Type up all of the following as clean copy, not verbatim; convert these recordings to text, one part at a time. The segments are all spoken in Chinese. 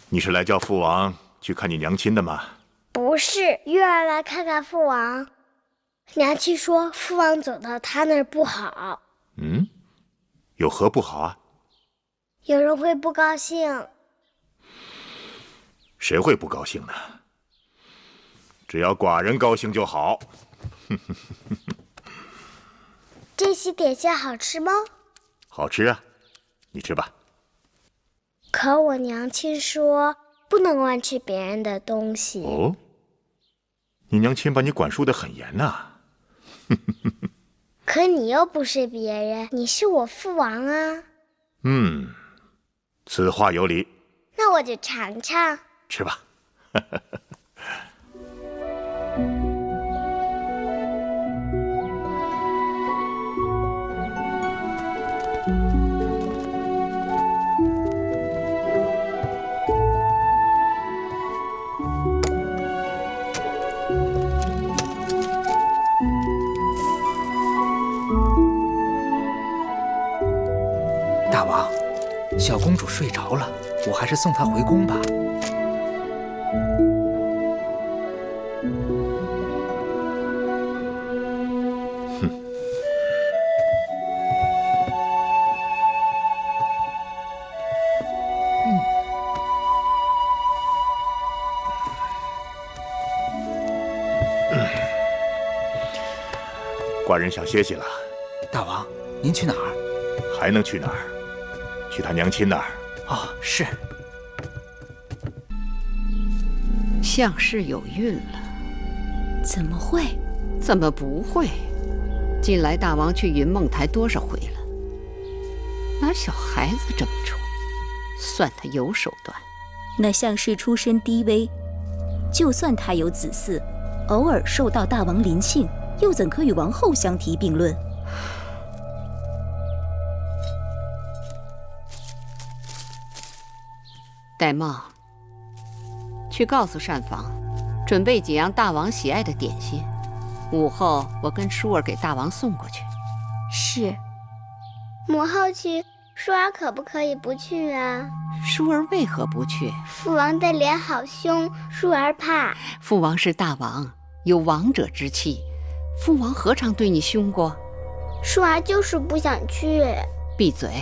你是来叫父王去看你娘亲的吗？不是，月儿来看看父王。娘亲说父王走到他那儿不好。有何不好啊？有人会不高兴。谁会不高兴呢？只要寡人高兴就好。这些点心好吃吗？好吃啊，你吃吧。可我娘亲说不能乱吃别人的东西。哦，你娘亲把你管束得很严呐。可你又不是别人，你是我父王啊。此话有理。那我就尝尝。吃吧。大王，小公主睡着了，我还是送她回宫吧。寡人想歇息了。大王，您去哪儿？还能去哪儿？去他娘亲那儿。哦，是。相氏有孕了。怎么会？怎么不会？近来大王去云梦台多少回了？拿小孩子这么宠，算他有手段。那相氏出身低微，就算他有子嗣，偶尔受到大王临幸，又怎可与王后相提并论？戴瑁，去告诉膳房，准备几样大王喜爱的点心，午后我跟舒儿给大王送过去。是。母后去，舒儿可不可以不去啊？舒儿为何不去？父王的脸好凶，舒儿怕。父王是大王，有王者之气，父王何尝对你凶过？舒儿就是不想去。闭嘴！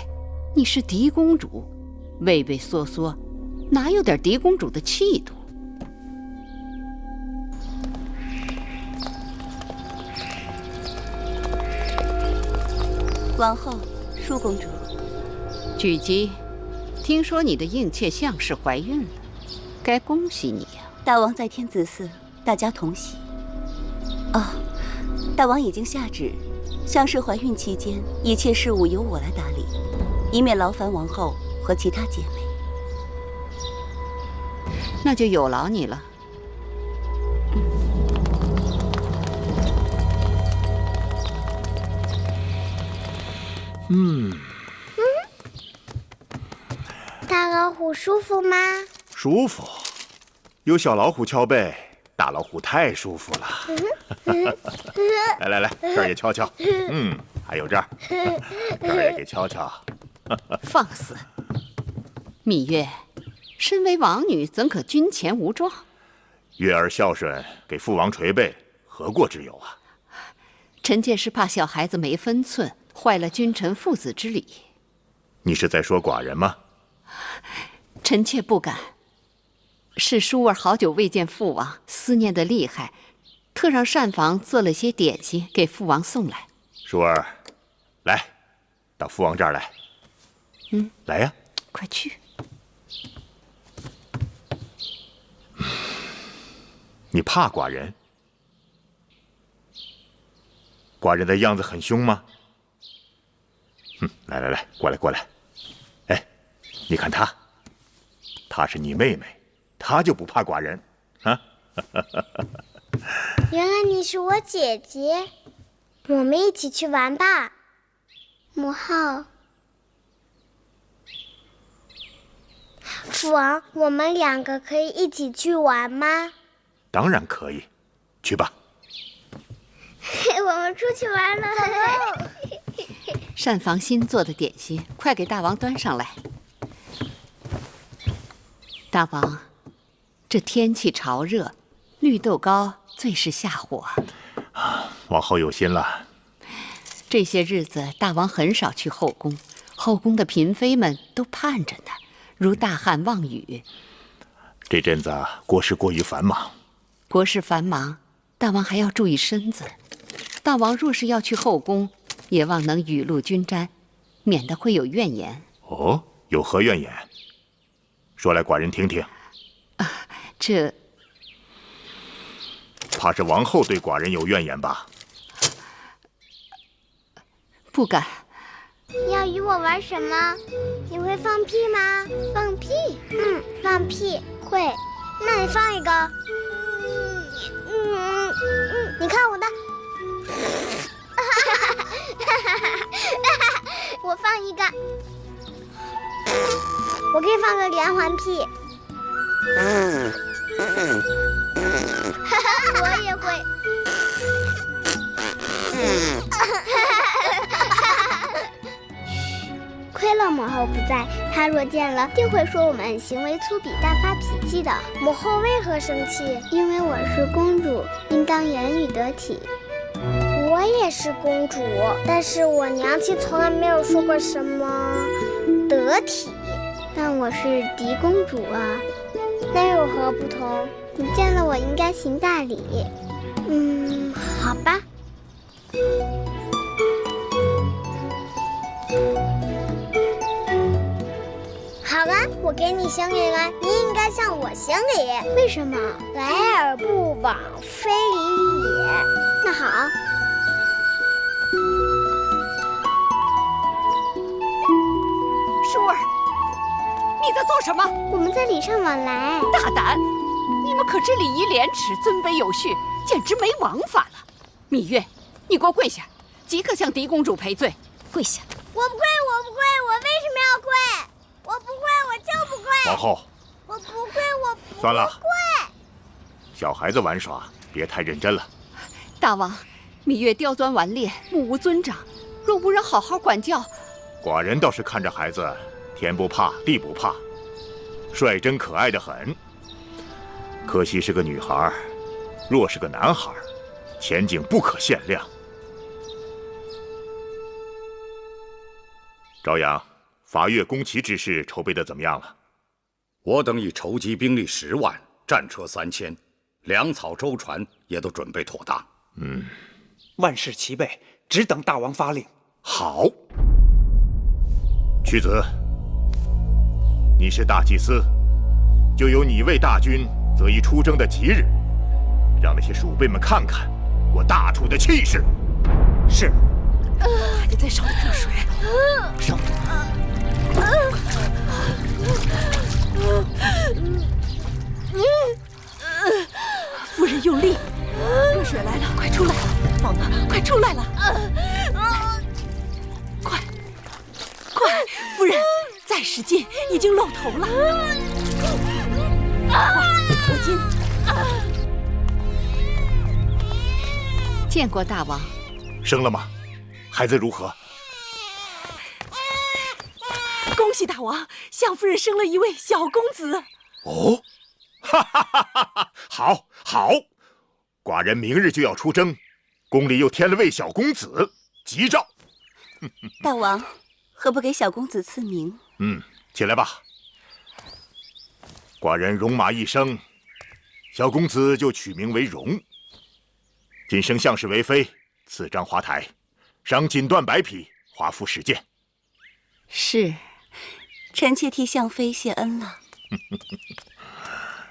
你是嫡公主，畏畏缩缩，哪有点嫡公主的气度？王后，舒公主。举姬，听说你的应妾相氏怀孕了，该恭喜你呀！大王在天子嗣，大家同喜。哦，大王已经下旨，相氏怀孕期间，一切事务由我来打理，以免劳烦王后和其他姐妹。那就有劳你了。大老虎舒服吗？舒服，有小老虎敲背，大老虎太舒服了。来来来，这儿也敲敲。还有这儿，这儿也给敲敲。放肆！芈月，身为王女，怎可军前无状？月儿孝顺，给父王捶背，何过之有啊？臣妾是怕小孩子没分寸，坏了君臣父子之礼。你是在说寡人吗？臣妾不敢。是舒儿好久未见父王，思念得厉害，特让膳房做了些点心给父王送来。舒儿，来，到父王这儿来。来呀，快去。你怕寡人？寡人的样子很凶吗？来来来，过来过来。哎，你看她，她是你妹妹，她就不怕寡人啊？原来你是我姐姐，我们一起去玩吧。母后，父王，我们两个可以一起去玩吗？当然可以，去吧。我们出去玩了。膳房新做的点心，快给大王端上来。大王，这天气潮热，绿豆糕最是下火。王后有心了。这些日子，大王很少去后宫，后宫的嫔妃们都盼着呢，如大旱望雨。这阵子国事过于繁忙，国事繁忙，大王还要注意身子。大王若是要去后宫，也望能雨露均沾，免得会有怨言。哦，有何怨言？说来寡人听听。这怕是王后对寡人有怨言吧？不敢。你要与我玩什么？你会放屁吗？放屁？放屁会。那你放一个。你看我的。我放一个。我可以放个连环屁。我也会。亏了母后不在，她若见了，定会说我们行为粗鄙、大发脾气的。母后为何生气？因为我是公主，应当言语得体。我也是公主，但是我娘亲从来没有说过什么得体。但我是嫡公主啊，那有何不同？你见了我应该行大礼。好吧。好了，我给你行礼了，你应该向我行礼。为什么？来而不往非礼也。那好。舒儿，你在做什么？我们在礼尚往来。大胆！你们可知礼仪廉耻，尊卑有序，简直没王法了。芈月，你给我跪下，即刻向嫡公主赔罪。跪下！我不跪，我不跪，我为什么要跪？我不跪，我就不跪。王后，我不跪，我不算了，跪。小孩子玩耍，别太认真了。大王，芈月刁钻顽劣，目无尊长，若无人好好管教，寡人倒是看着孩子，天不怕地不怕，率真可爱的很。可惜是个女孩，若是个男孩，前景不可限量。朝阳，伐越攻齐之事筹备的怎么样了？我等已筹集兵力10万，战车3000，粮草舟船也都准备妥当。万事齐备，只等大王发令。好。屈子，你是大祭司，就由你为大军择一出征的吉日，让那些鼠辈们看看我大楚的气势。是。还得再烧点热水。烧。夫人用力，热水来了，快出来！放哪了？快出来了！快，夫人，再使劲，已经露头了。快，裹巾。见过大王。生了吗？孩子如何？恭喜大王，向夫人生了一位小公子。哦，哈哈哈哈！好，好，寡人明日就要出征，宫里又添了位小公子，吉兆。大王，何不给小公子赐名？起来吧。寡人戎马一生，小公子就取名为荣。今升相士为妃，赐章华台，赏锦缎100匹，华服10件。是。臣妾替相妃谢恩了。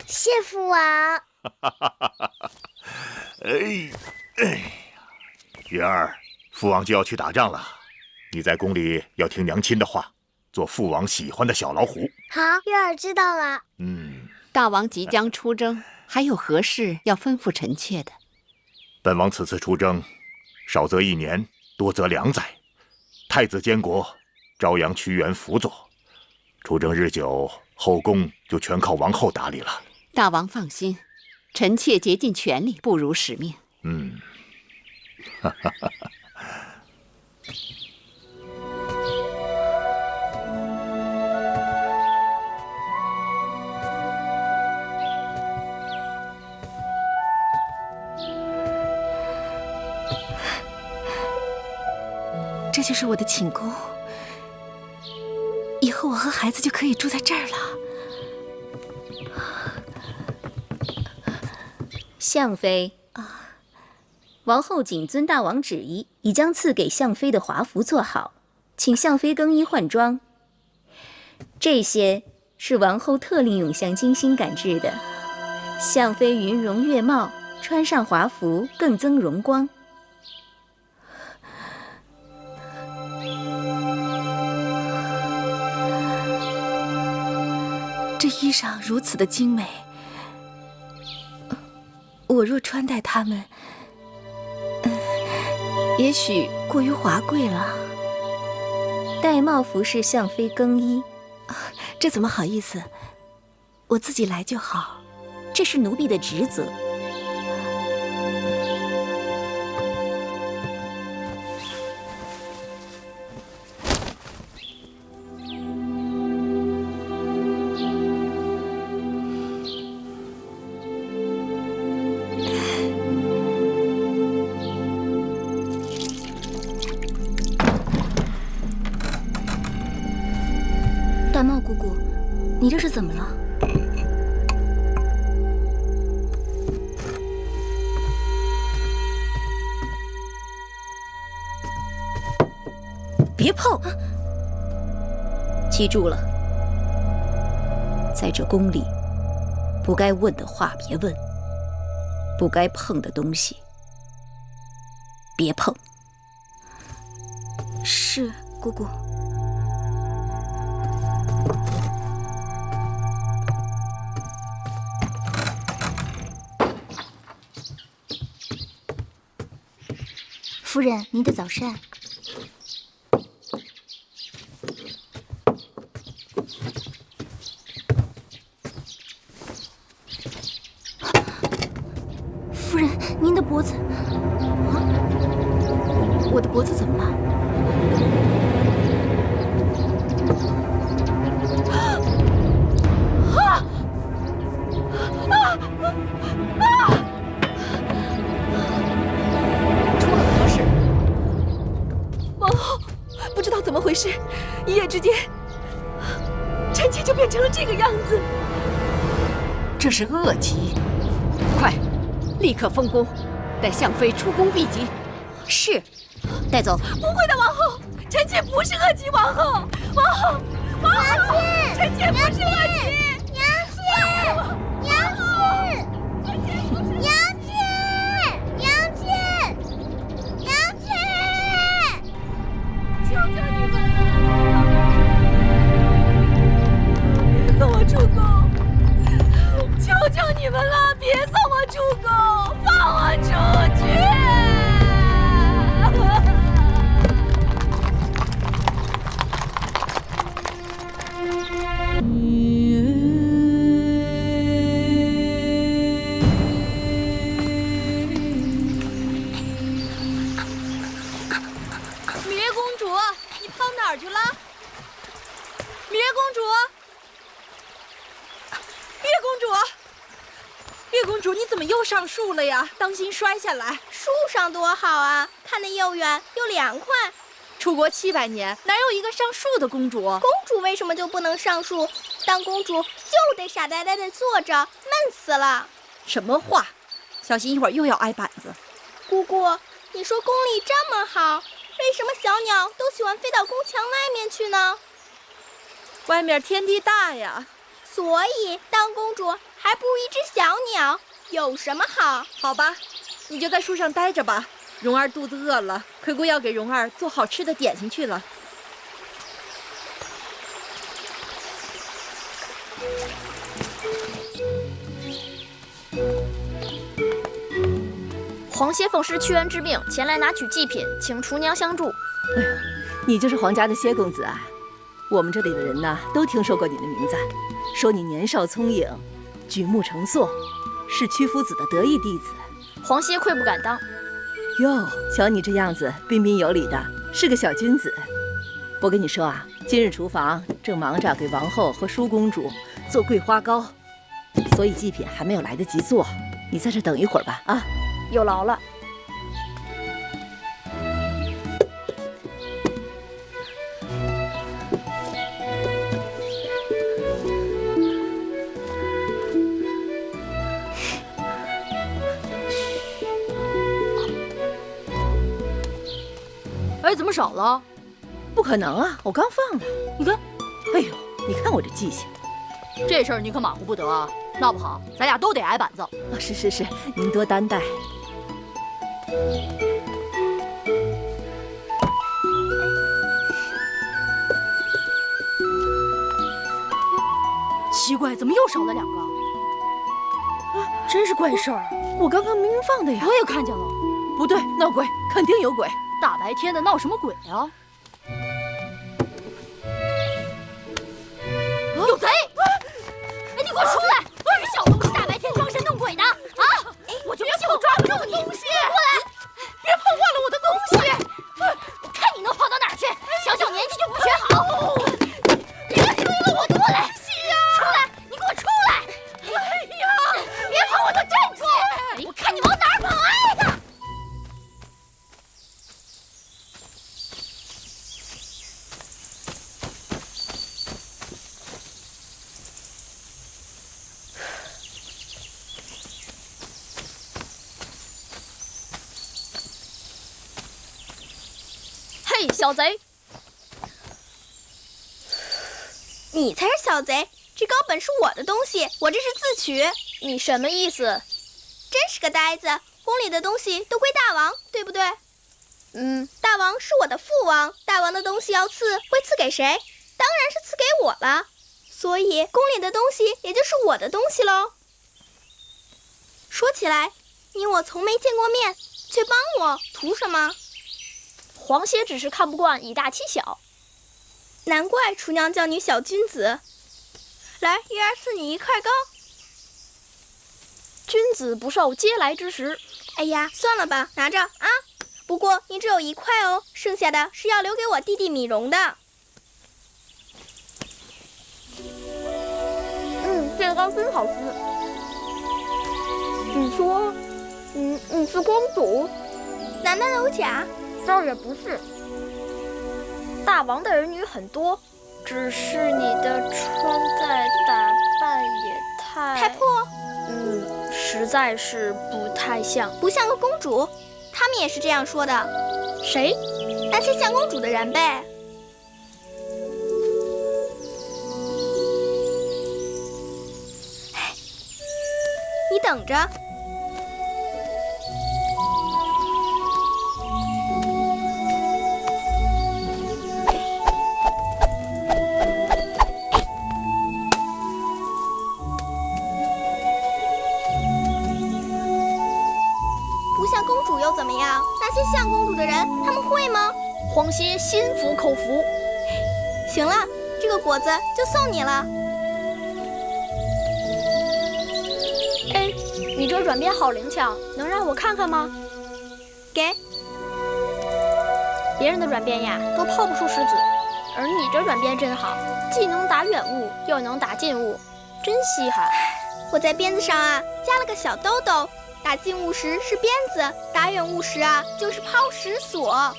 谢父王。月儿，父王就要去打仗了，你在宫里要听娘亲的话，做父王喜欢的小老虎。好，月儿知道了。大王即将出征，还有何事要吩咐臣妾的？本王此次出征，少则1年，多则2载。太子监国，朝阳屈原辅佐。出征日久，后宫就全靠王后打理了。大王放心，臣妾竭尽全力，不辱使命。这就是我的寝宫，以后我和孩子就可以住在这儿了。相妃啊，王后谨遵大王旨意，已将赐给相妃的华服做好，请相妃更衣换装。这些是王后特令永香精心赶制的，相妃云容月貌，穿上华服更增荣光。这衣裳如此的精美，我若穿戴它们，也许过于华贵了。玳瑁服侍相妃更衣，这怎么好意思？我自己来就好。这是奴婢的职责。玳瑁姑姑，你这是怎么了？别碰！记住了，在这宫里，不该问的话别问，不该碰的东西别碰。是，姑姑。夫人，您的早膳。夫人，您的脖子……啊，我的脖子怎么了？不知道怎么回事，一夜之间，臣妾就变成了这个样子。这是恶疾，快，立刻封宫，待相妃出宫避疾。是，带走。不会的，王后，臣妾不是恶疾，王后，王后，王后，臣妾不是恶疾。娘亲，娘亲，娘亲，娘亲，娘亲，求求你们了，别送我出宫！求求你们了，别送我出宫，放我出去！芈月公主，你跑哪儿去了？芈月公主，芈月公主，芈月公主，你怎么又上树了呀？当心摔下来。树上多好啊，看得又远又凉快。出国700年，哪有一个上树的公主？公主为什么就不能上树？当公主就得傻呆呆地坐着，闷死了。什么话？小心一会儿又要挨板子。姑姑，你说宫里这么好，为什么小鸟都喜欢飞到宫墙外面去呢？外面天地大呀。所以当公主还不如一只小鸟，有什么好？好吧，你就在树上待着吧。蓉儿肚子饿了，葵姑要给蓉儿做好吃的点心去了。皇歇奉师屈原之命前来拿取祭品，请厨娘相助。哎呦，你就是皇家的歇公子啊！我们这里的人呐，都听说过你的名字，说你年少聪颖，举目成诵，是屈夫子的得意弟子。皇歇愧不敢当。哟，瞧你这样子，彬彬有礼的，是个小君子。我跟你说啊，今日厨房正忙着给王后和舒公主做桂花糕，所以祭品还没有来得及做。你在这等一会儿吧，啊。有劳了。少了？不可能啊，我刚放的。你看，哎呦，你看我这记性。这事儿你可马虎不得啊，闹不好咱俩都得挨板子。是，您多担待。奇怪，怎么又少了2个？真是怪事儿！我刚刚明明放的呀。我也看见了。不对，闹鬼，肯定有鬼。大白天的闹什么鬼啊？有贼！哎，你给我出来！你小东西，大白天装神弄鬼的啊！我就不信我抓不住你！过来！别碰坏了我的东西！我看你能跑到哪儿去！小小年纪就不学好！别追了，我过来！出来！你给我出来！哎呀！别碰我的镇子！我看你往哪儿跑！哎呀！嘿，小贼！你才是小贼！这高本是我的东西，我这是自取。你什么意思？真是个呆子！宫里的东西都归大王，对不对？大王是我的父王，大王的东西要赐，会赐给谁？当然是赐给我了。所以宫里的东西也就是我的东西喽。说起来，你我从没见过面，却帮我，图什么？皇歇只是看不惯以大欺小。难怪厨娘叫你小君子。来，月儿赐你1块糕。君子不受嗟来之食。哎呀，算了吧，拿着啊。不过你只有1块哦，剩下的是要留给我弟弟米荣的。这糕真好吃。你说，你是公主？难道有假？倒也不是。大王的儿女很多，只是你的穿戴打扮也太破。实在是不太像，不像个公主。他们也是这样说的。谁？那些像公主的人呗。你等着。不像公主又怎么样？那些像公主的人，他们会吗？皇歇心服口服。行了，这个果子就送你了。哎，你这软鞭好灵巧，能让我看看吗？给。别人的软鞭呀，都抛不出石子，而你这软鞭真好，既能打远物，又能打近物，真稀罕。我在鞭子上啊加了个小兜兜，打近物时是鞭子，打远物时啊就是抛石锁。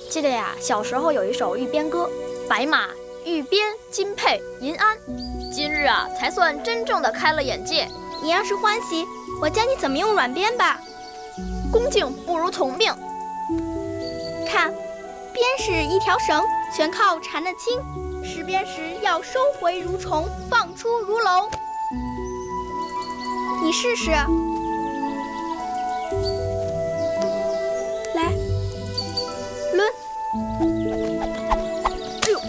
记得呀，小时候有一首玉鞭歌：白马玉鞭金佩银鞍，今日啊才算真正的开了眼界。你要是欢喜，我教你怎么用软鞭吧。恭敬不如从命。看，鞭是一条绳，全靠缠得轻。拾鞭时要收回如虫，放出如龙。你试试。来，抡。哎呦，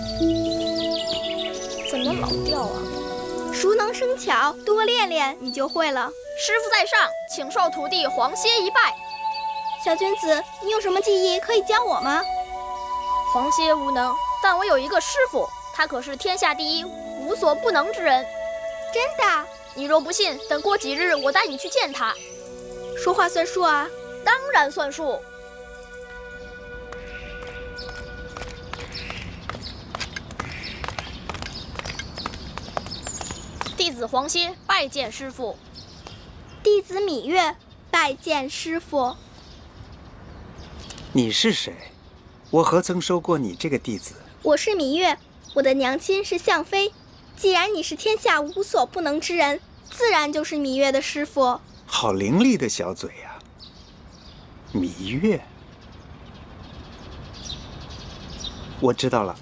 怎么老掉啊？熟能生巧，多练练你就会了。师傅在上，请受徒弟皇歇一拜。小君子，你有什么技艺可以教我吗？皇歇无能，但我有一个师傅，他可是天下第一无所不能之人。真的？你若不信，等过几日我带你去见他。说话算数啊？当然算数。弟子皇歇拜见师傅。弟子芈月拜见师傅。你是谁？我何曾收过你这个弟子？我是芈月，我的娘亲是向妃。既然你是天下无所不能之人，自然就是芈月的师傅。好伶俐的小嘴呀，芈月。我知道了，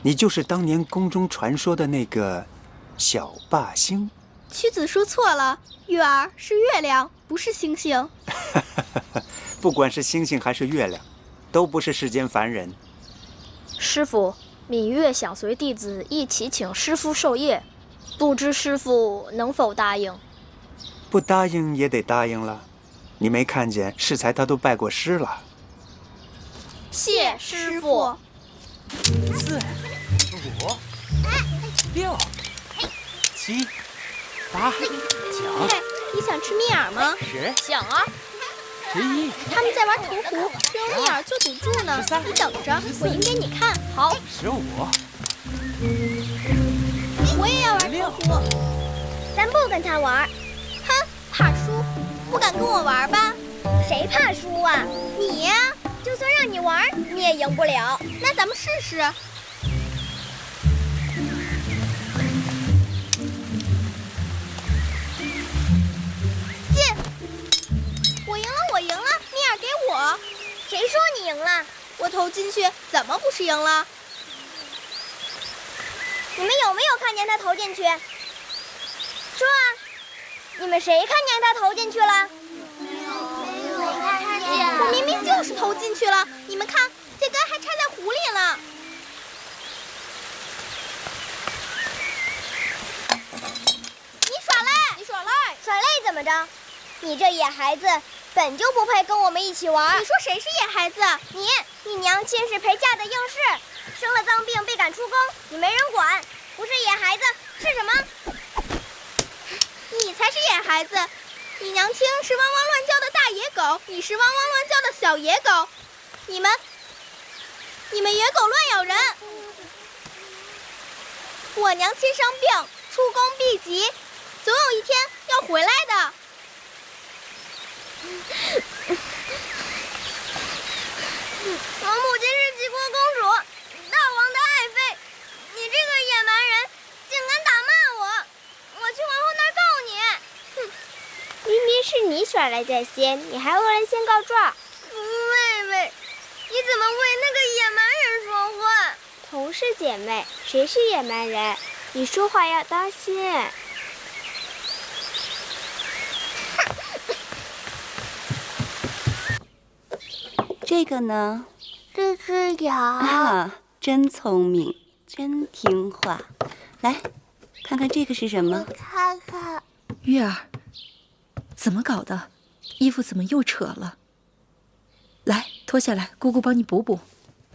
你就是当年宫中传说的那个小霸星。屈子说错了，月儿是月亮，不是星星。不管是星星还是月亮，都不是世间凡人。师傅，芈月想随弟子一起请师傅授业，不知师傅能否答应？不答应也得答应了。你没看见适才他都拜过师了。谢师傅。4、5、6、7、8、9、你想吃蜜饵吗10、想啊。11。他们在玩屠湖，扔蜜饵就赌注呢。你等着，我赢给你看。好。15。我也要玩屠湖。咱不跟他玩。哼，怕输，不敢跟我玩吧？谁怕输啊？你呀，就算让你玩，你也赢不了。那咱们试试。进！我赢了，我赢了，蜜饵给我。谁说你赢了？我投进去，怎么不是赢了？你们有没有看见他投进去？说啊！你们谁看见他投进去了？没看见。我明明就是投进去了，你们看，这根还插在湖里了。你耍赖！你耍赖！耍赖怎么着？你这野孩子本就不配跟我们一起玩。你说谁是野孩子？你娘亲是陪嫁的应试，生了脏病被赶出宫，你没人管，不是野孩子是什么？你才是野孩子，你娘亲是汪汪乱叫的大野狗，你是汪汪乱叫的小野狗，你们野狗乱咬人。我娘亲生病，出宫避疾，总有一天要回来的。我母亲是齐国公主，大王的爱妃，你这个野蛮人竟敢打骂我！我去皇后那儿告你！哼，明明是你耍赖在先，你还恶人先告状。妹妹，你怎么为那个野蛮人说话？同是姐妹，谁是野蛮人？你说话要当心。这个呢？这只羊啊，真聪明，真听话。来，看看这个是什么？看看。月儿，怎么搞的？衣服怎么又扯了？来，脱下来，姑姑帮你补补。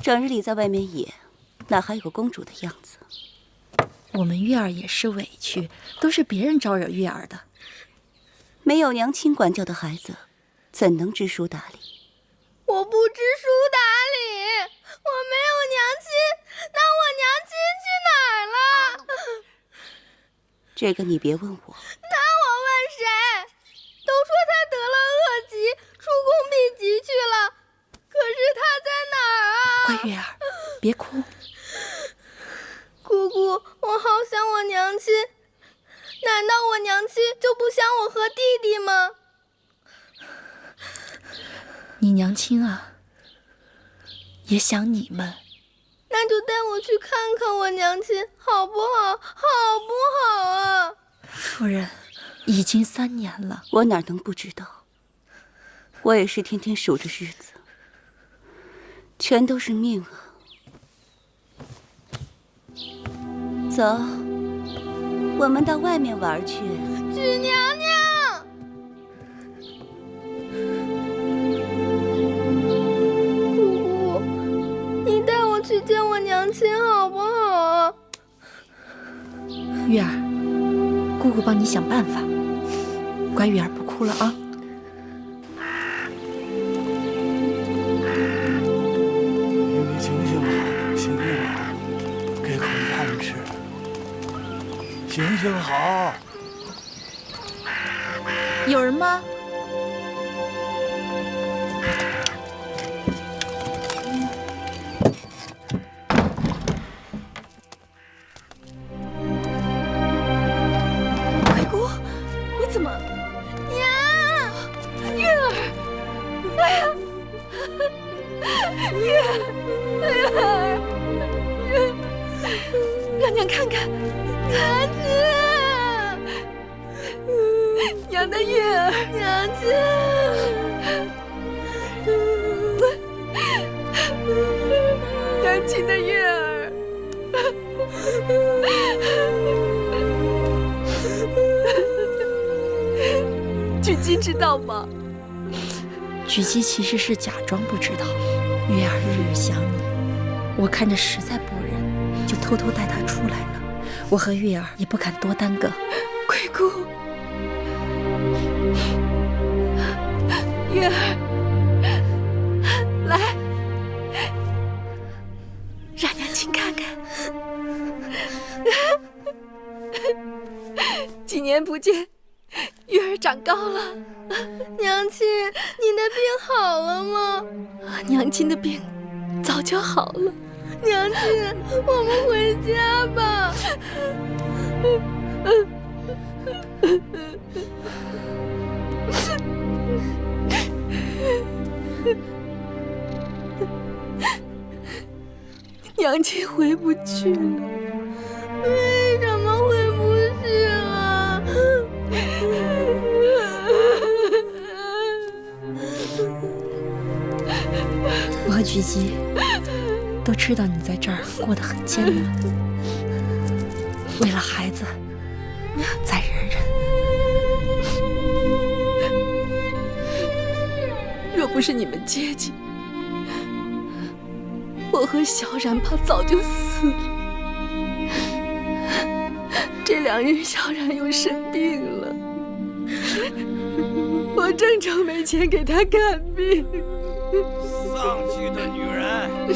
整日里在外面野，哪还有个公主的样子？我们月儿也是委屈，都是别人招惹月儿的。没有娘亲管教的孩子，怎能知书达理？我不知书达理，我没有娘亲，那我娘亲去哪儿了？这个你别问我。那我问谁？都说他得了恶疾，出宫避疾去了，可是他在哪儿啊？乖月儿，别哭。姑姑，我好想我娘亲，难道我娘亲就不想我和弟弟吗？你娘亲啊，也想你们。那就带我去看看我娘亲，好不好？好不好啊？夫人，已经3年了，我哪能不知道？我也是天天数着日子，全都是命啊！走，我们到外面玩去。许娘娘。去见我娘亲好不好啊？月儿，姑姑帮你想办法。乖月儿，不哭了啊。你行行好，行行好，给口饭吃。行行好。有人吗？月儿，娘看看，娘亲，娘的月儿，娘亲，娘亲的月儿。狙击知道吗？狙击其实是假装不知道。月儿日日想你，我看着实在不忍，就偷偷带她出来了。我和月儿也不敢多耽搁。鬼姑，月儿，来，让娘亲看看。几年不见，月儿长高了。娘亲，您的病好了吗？娘亲的病早就好了。娘亲，我们回家吧。娘亲回不去了。为什么回不去了？我和狙击都知道你在这儿过得很艰难，为了孩子，再忍忍。若不是你们接济，我和小冉怕早就死了。这2日小冉又生病了，我正愁没钱给她看病。丧气的女人！自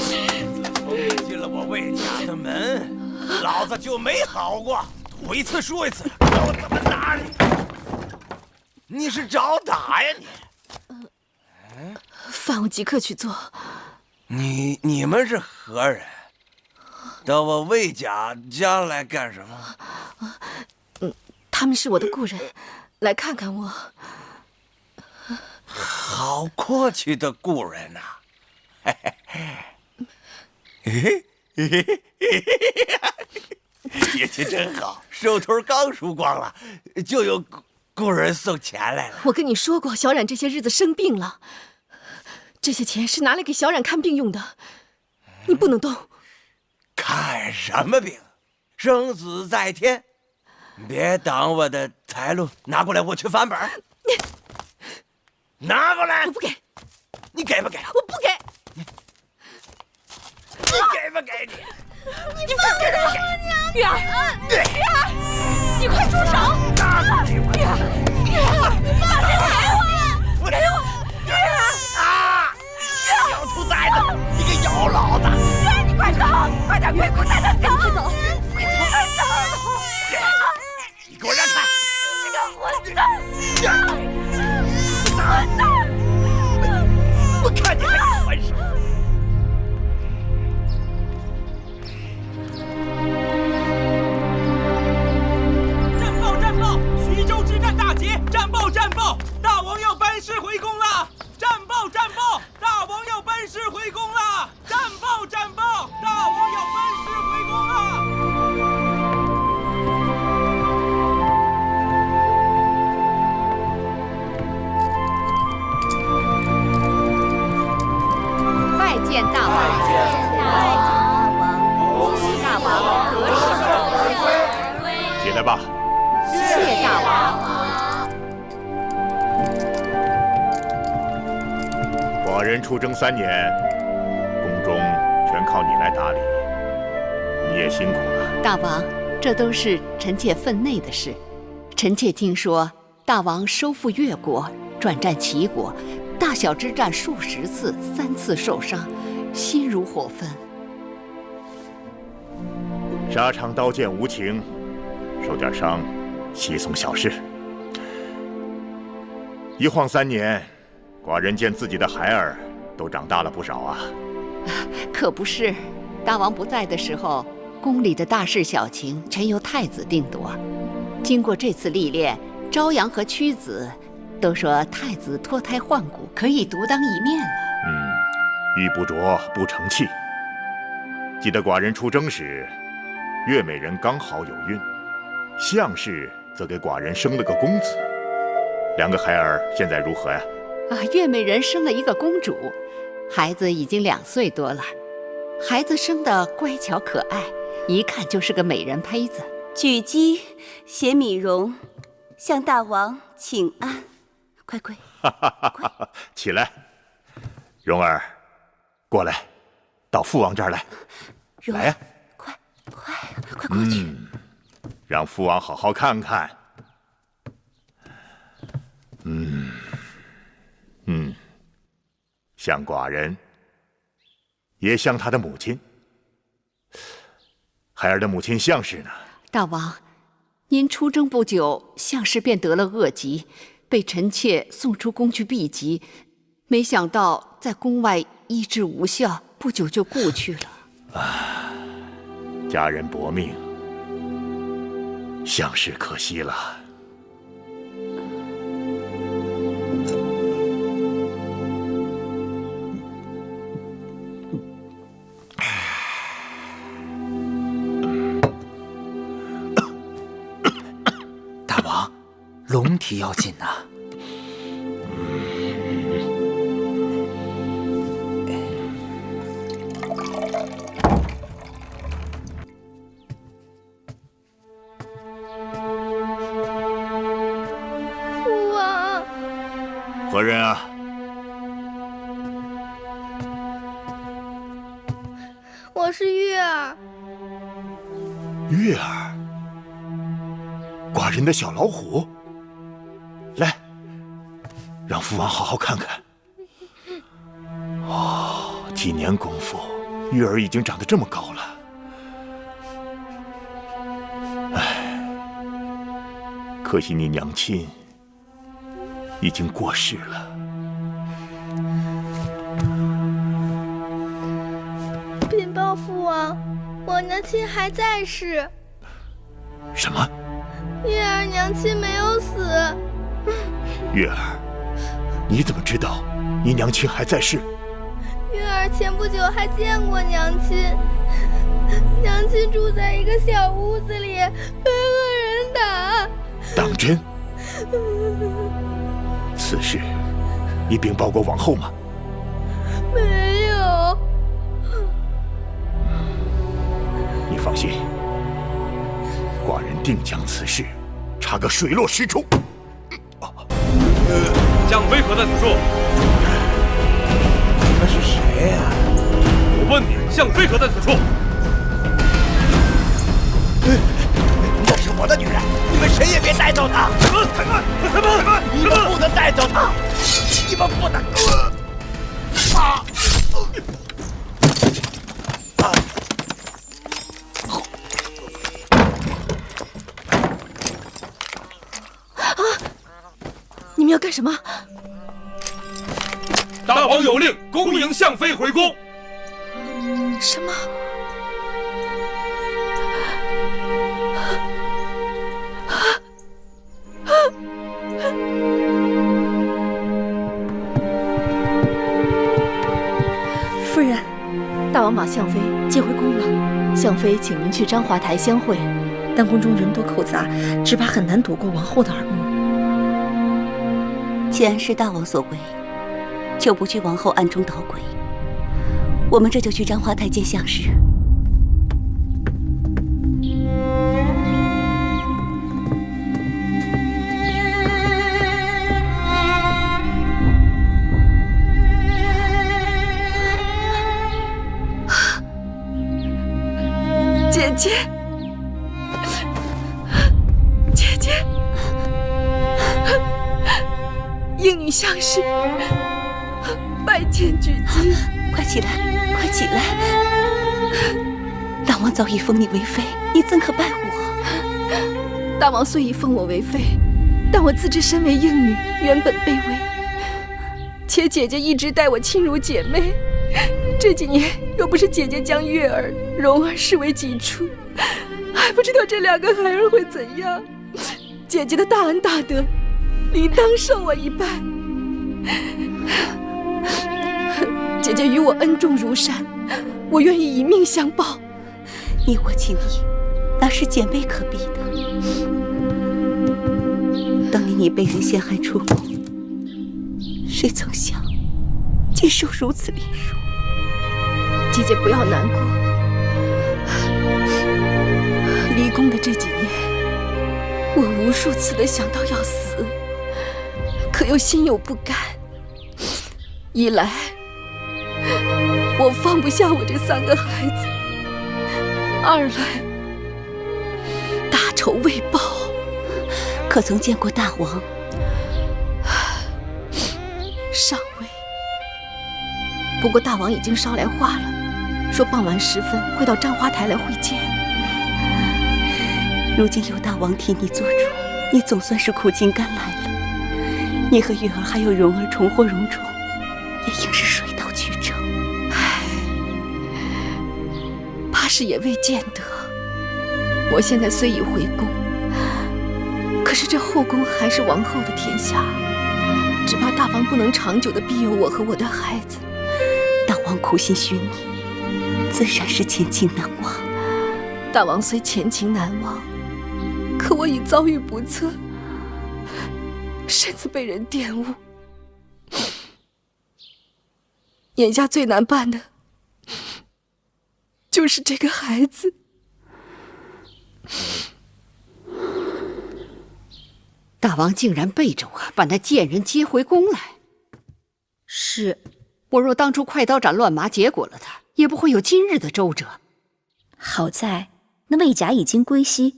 从你进了我魏家的门，老子就没好过。吐一次说一次，看我怎么打你！你是找打呀你？饭我即刻去做。你们是何人？到我魏家来干什么？他们是我的故人，来看看我。好阔气的故人呐！运气真好，手头刚输光了，就有故人送钱来了。我跟你说过，小冉这些日子生病了，这些钱是拿来给小冉看病用的，你不能动。看什么病？生死在天，别挡我的财路，拿过来，我去翻本。拿过来！我不给。你给不给？我不给。你给不给你？你放开他！月儿，月儿，你快住手！月儿，你把钱给我！给我！月儿啊！小兔崽子，你个妖老子！月儿，你快走，快点，月姑带他走！快走！快走！你给我让开！你这个混蛋！我看你还混什么？战报！徐州之战大捷！战报！大王要班师回宫了！战报！大王要班师回宫了！战报！大王要班师回宫了！拜见大王！恭喜大王得胜回归！起来吧。谢大王。寡人出征3年，宫中全靠你来打理，你也辛苦了。大王，这都是臣妾分内的事。臣妾听说大王收复越国，转战齐国，大小之战数10次，3次受伤，心如火焚。沙场刀剑无情，受点伤，稀松小事。一晃3年，寡人见自己的孩儿都长大了不少啊。可不是，大王不在的时候，宫里的大事小情全由太子定夺。经过这次历练，朝阳和屈子都说太子脱胎换骨，可以独当一面了。玉不琢不成器。记得寡人出征时，月美人刚好有孕，项氏则给寡人生了个公子。两个孩儿现在如何呀？月美人生了一个公主，孩子已经2岁多了。孩子生得乖巧可爱，一看就是个美人胚子。举姬携米容，向大王请安。快跪！起来，蓉儿，过来，到父王这儿来。来呀！快过去！让父王好好看看。像寡人，也像他的母亲。孩儿的母亲项氏呢？大王，您出征不久，项氏便得了恶疾，被臣妾送出宫去避疾，没想到在宫外医治无效，不久就故去了。家人薄命，项氏可惜了。大王，龙体要紧呐。父王，何人啊？我是月儿。月儿，寡人的小老虎。来，让父王好好看看。几年功夫，月儿已经长得这么高了。可惜你娘亲已经过世了。禀报父王，我娘亲还在世。什么？月儿娘亲没有死。月儿，你怎么知道你娘亲还在世？月儿前不久还见过娘亲，娘亲住在一个小屋子里，被恶人打。当真？此事你禀报过王后吗？没有。你放心，寡人定将此事查个水落石出。项飞何在此处？你们是谁呀？我问你，项飞何在此处？那是我的女人，你们谁也别带走她！开门！你们不能带走她！你们不能！你们要干什么？大王有令，恭迎项飞回宫。什么？夫人，大王把项飞接回宫了。项飞请您去章华台相会，但宫中人多口杂，只怕很难躲过王后的耳目。既然是大王所为，就不惧王后暗中捣鬼。我们这就去章华台见项氏。姐姐，姐姐，应女项氏拜见举姬。快起来，快起来！大王早已封你为妃，你怎可拜我？大王虽已封我为妃，但我自知身为应女，原本卑微，且姐姐一直待我亲如姐妹。这几年，若不是姐姐将月儿、蓉儿视为己出，还不知道这2个孩儿会怎样。姐姐的大恩大德，理当受我一拜。姐姐与我恩重如山，我愿意以命相报。你我情谊，那是姐妹可比的。当年你被人陷害出宫，谁曾想竟受如此凌辱？姐姐不要难过。离宫的这几年，我无数次的想到要死，可又心有不甘。一来，我放不下我这3个孩子；二来，大仇未报。可曾见过大王？尚未。不过大王已经捎来话了，说傍晚时分会到簪花台来会见。如今有大王替你做主，你总算是苦尽甘来了。你和月儿还有蓉儿重获荣宠，也应是水到渠成。唉，怕是也未见得。我现在虽已回宫，可是这后宫还是王后的天下，只怕大王不能长久的庇佑我和我的孩子。大王苦心许你，自然是前情难忘。大王虽前情难忘，可我已遭遇不测，身子被人玷污。眼下最难办的，就是这个孩子。大王竟然背着我把那贱人接回宫来。是，我若当初快刀斩乱麻结果了他，也不会有今日的周折。好在那魏甲已经归西，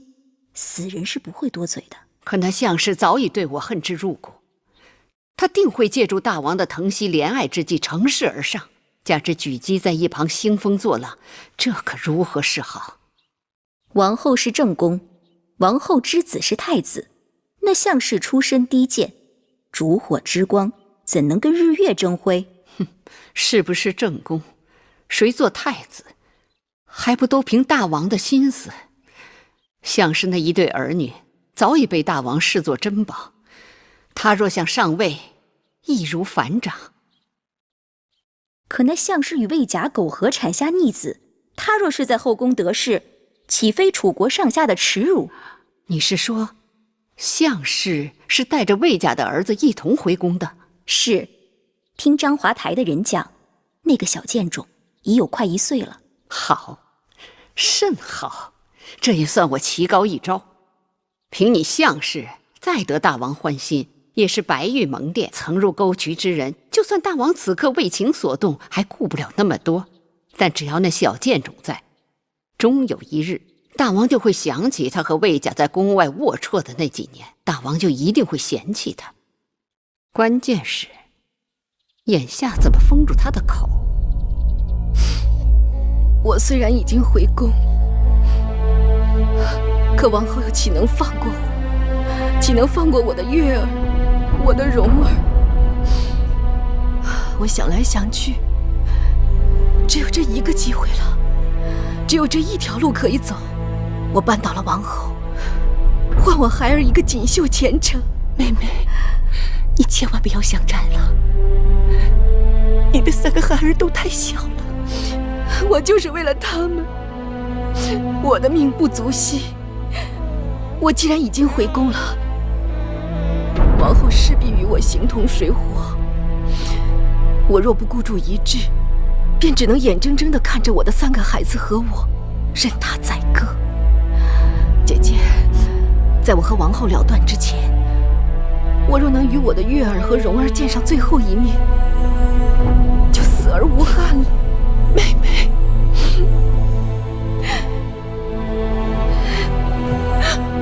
死人是不会多嘴的。可那项氏早已对我恨之入骨，他定会借助大王的疼惜怜爱之计乘势而上，加之举姬在一旁兴风作浪，这可如何是好？王后是正宫，王后之子是太子，那项氏出身低贱，烛火之光怎能跟日月争辉？哼，是不是正宫，谁做太子，还不都凭大王的心思？项氏那一对儿女早已被大王视作珍宝，他若想上位，易如反掌。可那项氏与魏甲苟合产下逆子，他若是在后宫得势，岂非楚国上下的耻辱？你是说，项氏是带着魏家的儿子一同回宫的？是，听章华台的人讲，那个小贱种已有快1岁了。好，甚好，这也算我棋高一招。凭你项氏再得大王欢心，也是白玉蒙殿曾入沟渠之人，就算大王此刻为情所动，还顾不了那么多。但只要那小贱种在，终有一日，大王就会想起他和魏家在宫外龌龊的那几年，大王就一定会嫌弃他。关键是，眼下怎么封住他的口？我虽然已经回宫，可王后又岂能放过我？岂能放过我的月儿，我的蓉儿？我想来想去，只有这一个机会了，只有这一条路可以走。我扳倒了王后，换我孩儿一个锦绣前程。妹妹，你千万不要想窄了，你的3个孩儿都太小了。我就是为了他们，我的命不足惜。我既然已经回宫了，王后势必与我形同水火。我若不孤注一掷，便只能眼睁睁地看着我的3个孩子和我任他宰割。姐姐，在我和王后了断之前，我若能与我的月儿和蓉儿见上最后一面，就死而无憾了。妹妹，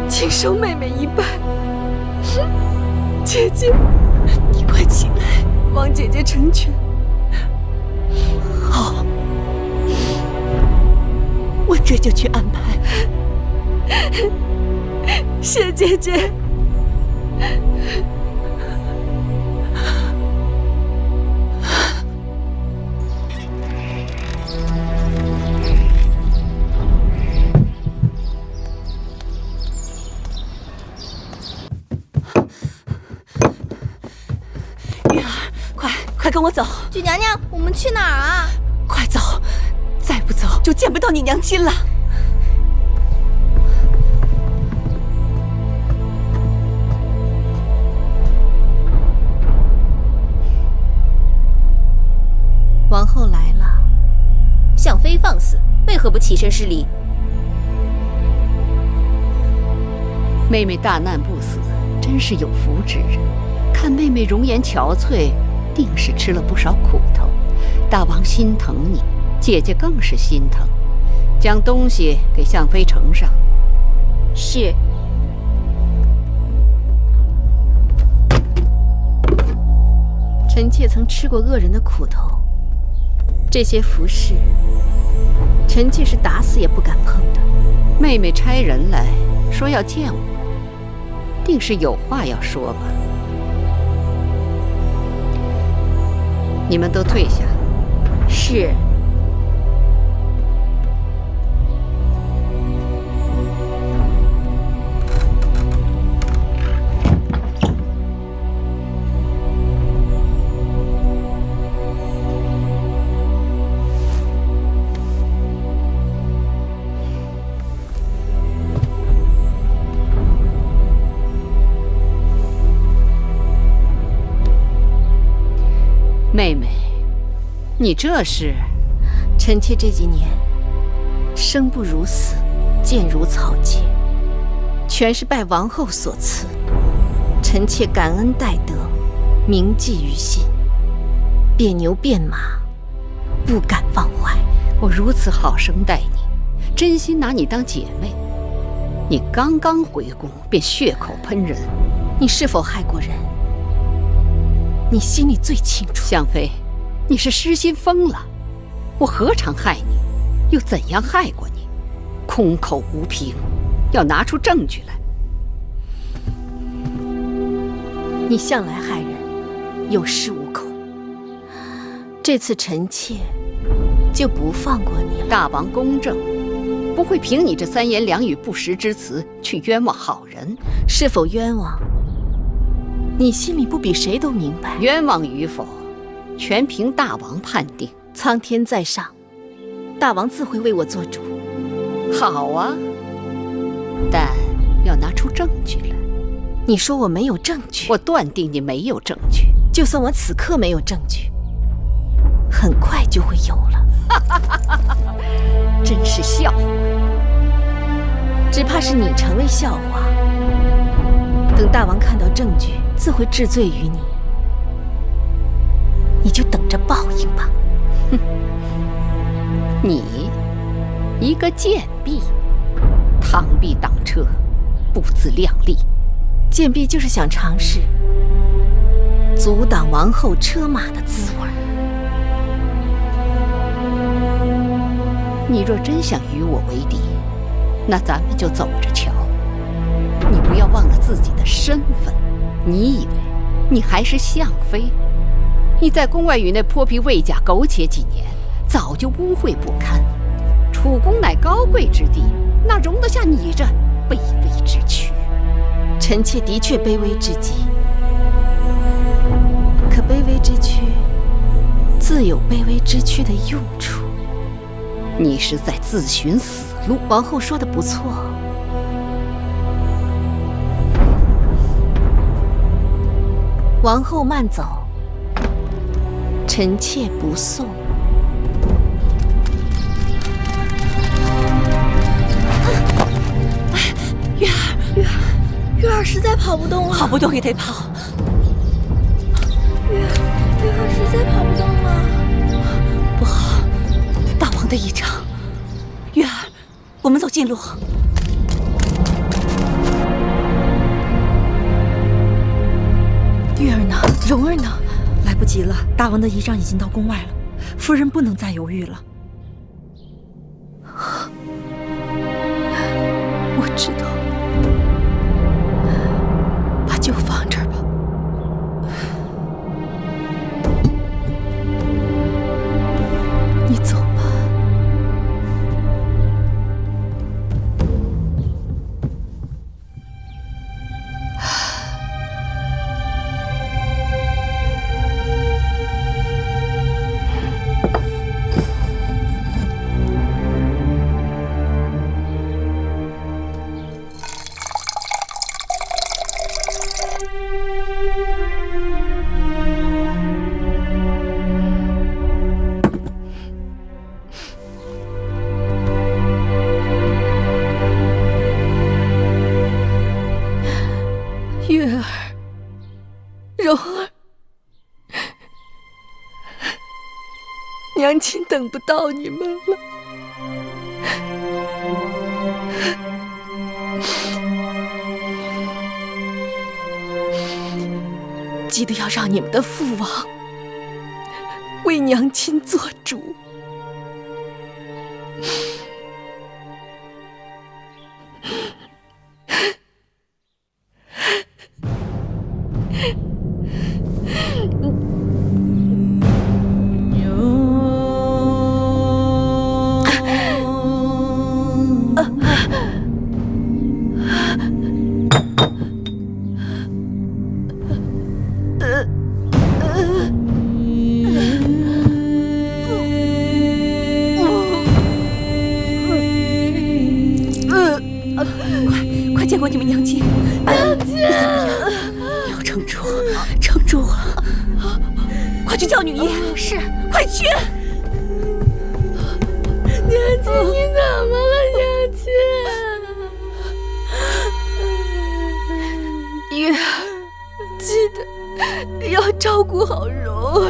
请收妹妹一半。姐姐，你快起来，望姐姐成全。好，我这就去安排。谢姐姐。月儿，快跟我走！举娘娘，我们去哪儿啊？快走，再不走就见不到你娘亲了。不起身施礼？妹妹大难不死，真是有福之人。看妹妹容颜憔悴，定是吃了不少苦头。大王心疼你，姐姐更是心疼。将东西给向妃呈上。是。臣妾曾吃过恶人的苦头，这些服饰，臣妾是打死也不敢碰的。妹妹差人来说要见我，定是有话要说吧。你们都退下。是。妹妹，你这是？臣妾这几年生不如死，贱如草芥，全是拜王后所赐。臣妾感恩戴德，铭记于心，变牛变马，不敢忘怀。我如此好生待你，真心拿你当姐妹。你刚刚回宫便血口喷人，你是否害过人？你心里最清楚。向妃，你是失心疯了。我何尝害你，又怎样害过你？空口无凭，要拿出证据来。你向来害人，有恃无恐。这次臣妾就不放过你了。大王公正，不会凭你这三言两语不实之词去冤枉好人。是否冤枉，你心里不比谁都明白。冤枉与否，全凭大王判定。苍天在上，大王自会为我做主。好啊，但要拿出证据来。你说我没有证据？我断定你没有证据。就算我此刻没有证据，很快就会有了。真是笑话。只怕是你成为笑话。等大王看到证据，自会治罪于你。你就等着报应吧。哼，你一个贱婢，螳臂挡车，不自量力。贱婢就是想尝试阻挡王后车马的滋味。你若真想与我为敌，那咱们就走着瞧。你不要忘了自己的身份。你以为你还是相妃？你在宫外与那泼皮魏甲苟且几年，早就污秽不堪。楚宫乃高贵之地，哪容得下你这卑微之躯？臣妾的确卑微至极，可卑微之躯自有卑微之躯的用处。你是在自寻死路。王后说的不错。王后慢走，臣妾不送。月儿实在跑不动了，跑不动也得跑。月儿实在跑不动了，不好，大王的异常。月儿，我们走近路。月儿呢？蓉儿呢？来不及了，大王的仪仗已经到宫外了，夫人不能再犹豫了。我知道，把酒放这儿吧。你走吧。娘亲等不到你们了。记得要让你们的父王为娘亲做主。快见过你们娘亲！娘亲，你怎么样？你要撑住，撑住啊！快去叫女医！是，快去！娘亲，你怎么了，娘亲？月，记得要照顾好蓉儿。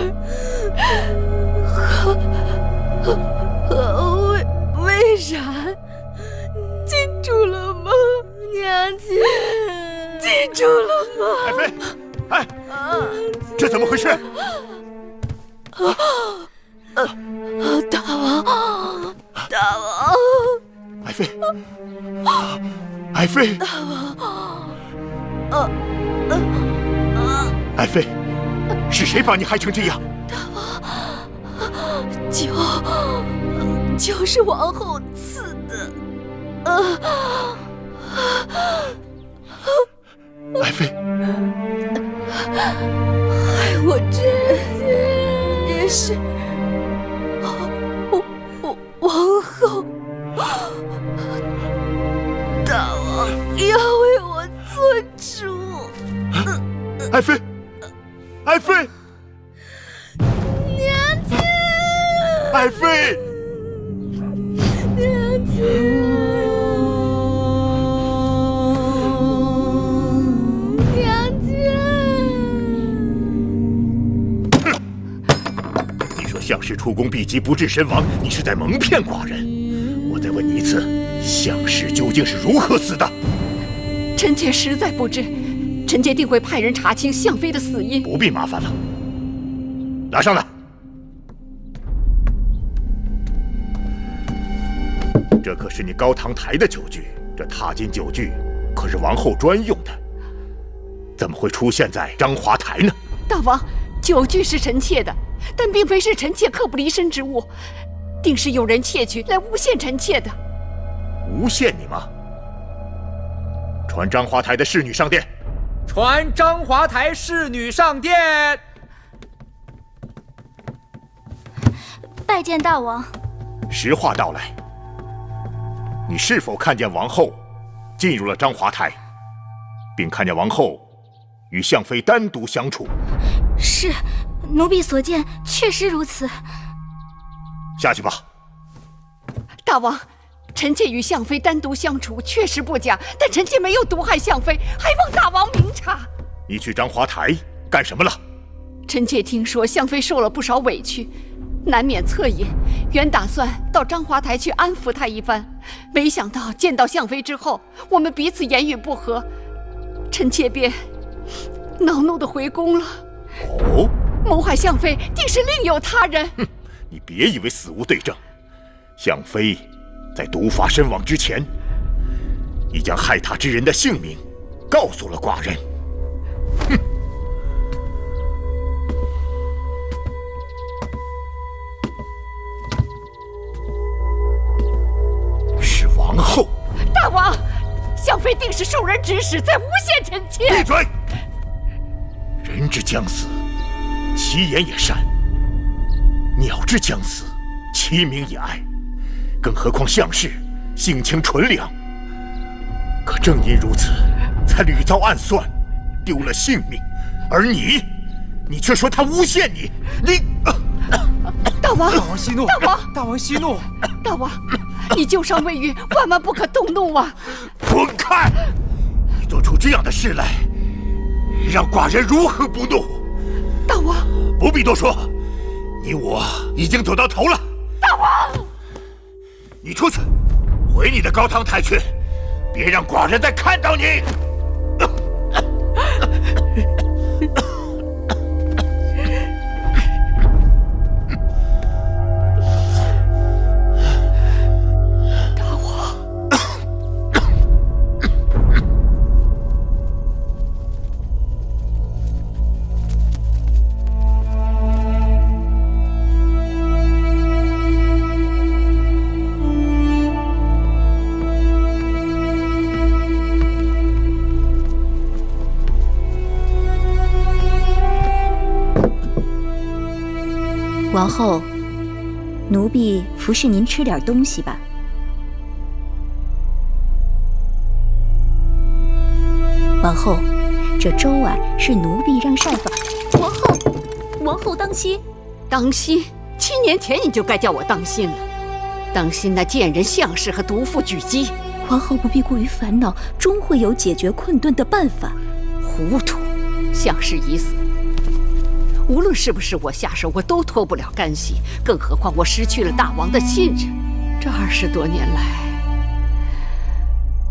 为啥？记住了吗，娘亲？记住了吗？爱妃，哎，这怎么回事？大王，大王，爱妃，爱妃，大王，爱妃，是谁把你害成这样？大王，就是王后赐的。爱妃，害我这些也是王后。大王要为我做主。爱妃，爱妃，娘亲，爱妃，娘亲。项氏出宫避疾不治身亡，你是在蒙骗寡人。我再问你一次，项氏究竟是如何死的？臣妾实在不知，臣妾定会派人查清项妃的死因。不必麻烦了，拿上来。这可是你高堂台的酒具，这踏金酒具可是王后专用的，怎么会出现在章华台呢？大王，酒具是臣妾的。但并非是臣妾刻不离身之物，定是有人窃取来诬陷臣妾的。诬陷你吗？传章华台的侍女上殿。传章华台侍女上殿。拜见大王。实话道来，你是否看见王后进入了章华台，并看见王后与项妃单独相处？是。奴婢所见确实如此。下去吧。大王，臣妾与项妃单独相处确实不假，但臣妾没有毒害项妃，还望大王明察。你去章华台干什么了？臣妾听说项妃受了不少委屈，难免恻隐，原打算到章华台去安抚她一番，没想到见到项妃之后，我们彼此言语不合，臣妾便恼怒地回宫了。哦。谋害项妃定是另有他人。哼，你别以为死无对证。项妃在毒发身亡之前，已将害她之人的姓名告诉了寡人。哼！是王后。大王，项妃定是受人指使，在诬陷臣妾。闭嘴！人之将死，其言也善；鸟之将死，其鸣也哀。更何况项氏性情纯良，可正因如此，才屡遭暗算，丢了性命。而你却说他诬陷你，大王，大王息怒！大王，大王息怒！大王，你旧伤未愈，万万不可动怒啊！滚开！你做出这样的事来，让寡人如何不怒？大王，不必多说，你我已经走到头了。大王，你出去，回你的高堂台去，别让寡人再看到你。王后，奴婢服侍您吃点东西吧。王后，这粥啊是奴婢让膳房。王后当心！当心！7年前你就该叫我当心了，当心那贱人项氏和毒妇狙击。王后不必过于烦恼，终会有解决困顿的办法。糊涂！项氏已死。无论是不是我下手，我都脱不了干系，更何况我失去了大王的信任。这20多年来，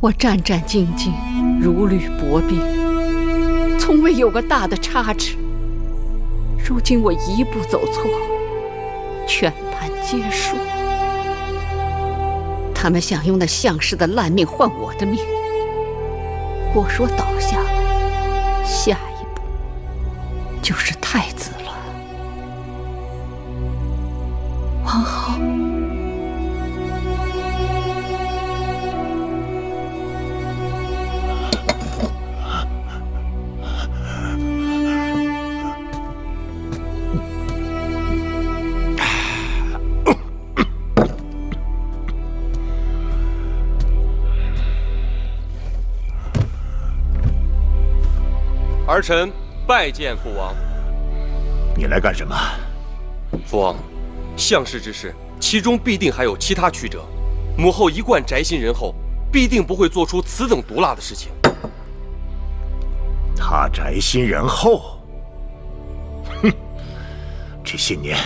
我战战兢兢，如履薄冰，从未有个大的差池。如今我一步走错，全盘皆输。他们想用那项氏的烂命换我的命，我若倒下了，下一步就是太子了。王后，儿臣拜见父王。你来干什么？父王，项氏之事，其中必定还有其他曲折。母后一贯宅心仁厚，必定不会做出此等毒辣的事情。他宅心仁厚？哼！这些年，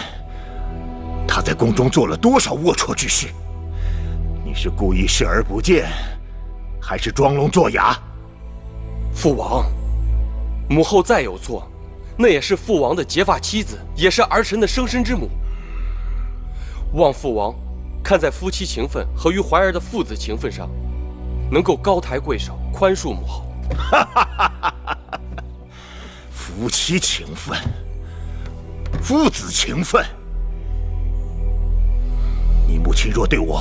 他在宫中做了多少龌龊之事？你是故意视而不见，还是装聋作哑？父王，母后再有错，那也是父王的结发妻子，也是儿臣的生身之母。望父王看在夫妻情分和与怀儿的父子情分上，能够高抬贵手，宽恕母后。夫妻情分，父子情分，你母亲若对我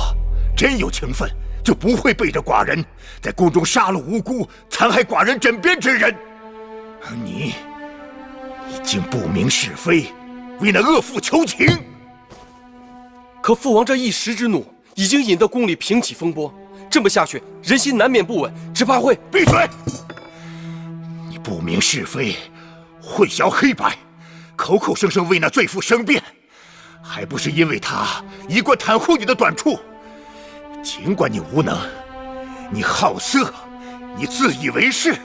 真有情分，就不会背着寡人在宫中杀戮无辜、残害寡人枕边之人。而你竟不明是非，为那恶妇求情。可父王这一时之怒，已经引得宫里平起风波。这么下去，人心难免不稳，只怕会……闭嘴！你不明是非，混淆黑白，口口声声为那罪妇申辩，还不是因为他一贯袒护你的短处？尽管你无能，你好色，你自以为是，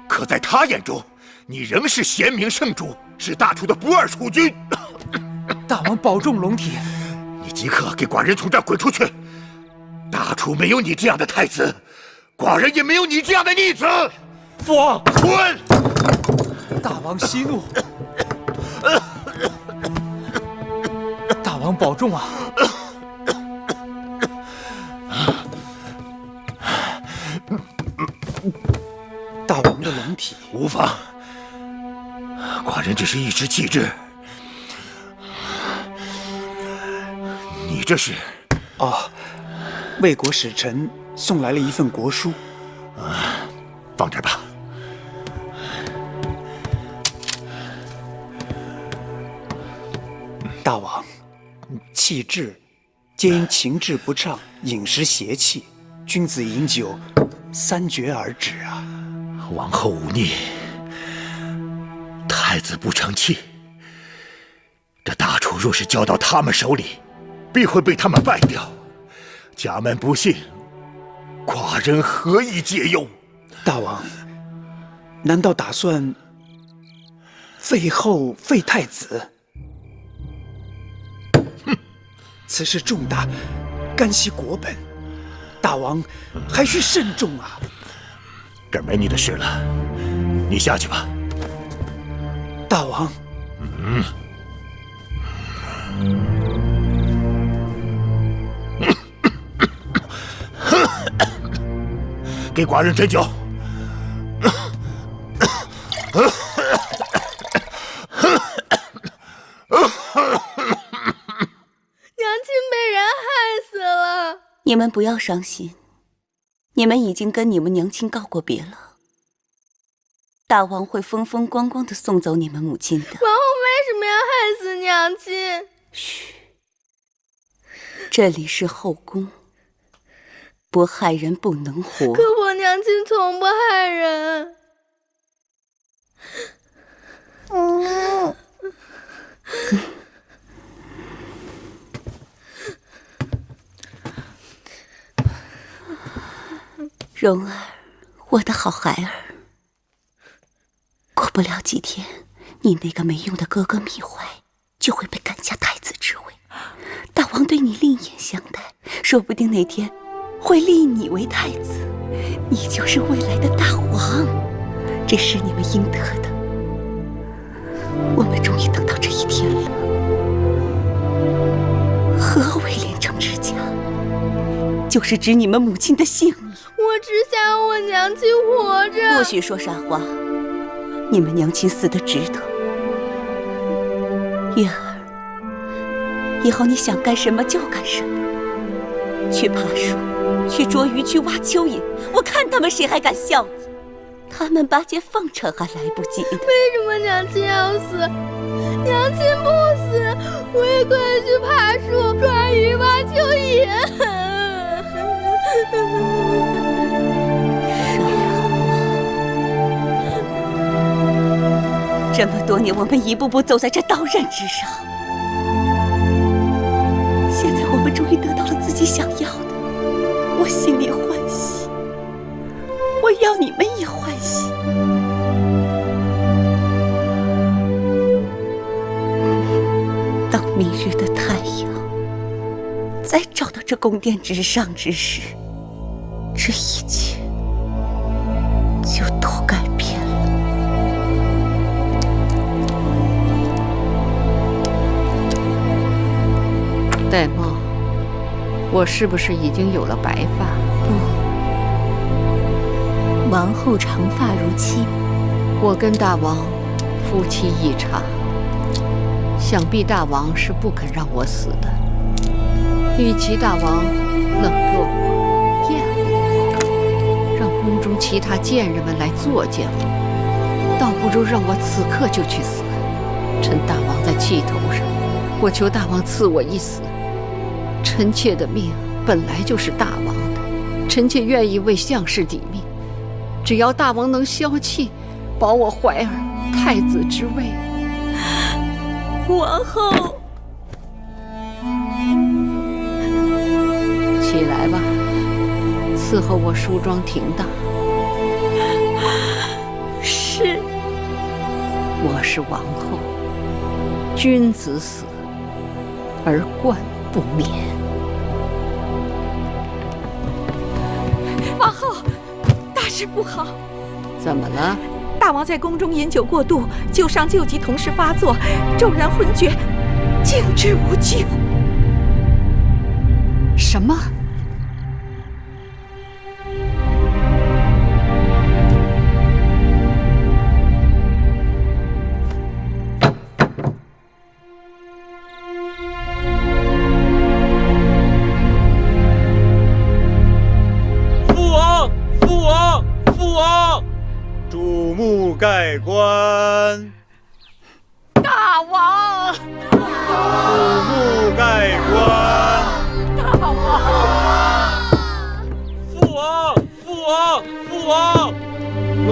可在他眼中，你仍是贤明圣主，是大楚的不二储君。大王保重龙体。你即刻给寡人从这儿滚出去！大楚没有你这样的太子，寡人也没有你这样的逆子。父王，滚！大王息怒。大王保重啊！大王的龙体无妨，寡人只是一时气滞。你这是？哦，魏国使臣送来了一份国书。放这儿吧。大王，气滞，皆因情志不畅，饮食邪气，君子饮酒3绝而止啊。王后忤逆，太子不成器。这大楚若是交到他们手里，必会被他们败掉。家门不幸，寡人何以解忧？大王，难道打算废后废太子？此事重大，干系国本，大王还需慎重啊！这儿没你的事了，你下去吧。大王，给寡人斟酒。娘亲被人害死了。你们不要伤心，你们已经跟你们娘亲告过别了。大王会风风光光的送走你们母亲的。王后为什么要害死娘亲？嘘，这里是后宫，不害人不能活。可我娘亲从不害人。蓉儿，我的好孩儿，过不了几天，你那个没用的哥哥米怀就会被赶下太子之位。大王对你另眼相待，说不定哪天会立你为太子，你就是未来的大王，这是你们应得的。我们终于等到这一天了。何为连城之家？就是指你们母亲的性命。我只想要我娘亲活着。不许说傻话，你们娘亲死得值得。月儿，以后你想干什么就干什么，去爬树，去捉鱼，去挖蚯蚓，我看他们谁还敢笑你。他们巴结奉承还来不及呢。为什么娘亲要死？娘亲不死，我也可以去爬树、抓鱼、挖蚯蚓。这么多年，我们一步步走在这刀刃之上，现在我们终于得到了自己想要的，我心里欢喜，我要你们也欢喜。当明日的太阳再照到这宫殿之上之时，这一切就都改变了。戴帽，我是不是已经有了白发？不，王后长发如期。我跟大王夫妻一场，想必大王是不肯让我死的。与其大王冷落我、厌恶我，让宫中其他贱人们来作践我，倒不如让我此刻就去死。趁大王在气头上，我求大王赐我一死。臣妾的命本来就是大王的，臣妾愿意为项氏抵命，只要大王能消气，保我怀儿太子之位。王后，起来吧，伺候我梳妆停当。是。我是王后，君子死而冠不免。王后，大事不好！怎么了？大王在宫中饮酒过度，旧伤旧疾同时发作，骤然昏厥，竟至无救。什么？注目盖棺！大王！注目盖棺！大王！父王！父王！父王！落！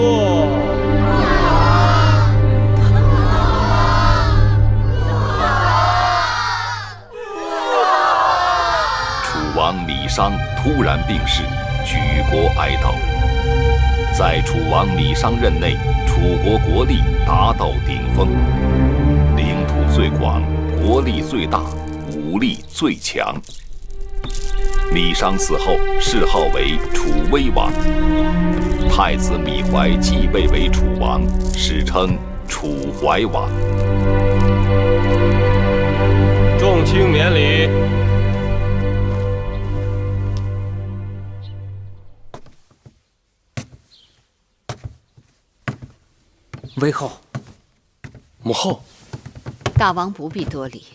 楚王米商突然病逝，举国哀悼。在楚王米商任内，楚国国力达到顶峰，领土最广，国力最大，武武力最强。米商死后，谥号为楚威王。太子米怀继位为楚王，史称楚怀王。众卿免礼。威后，母后，大王不必多礼。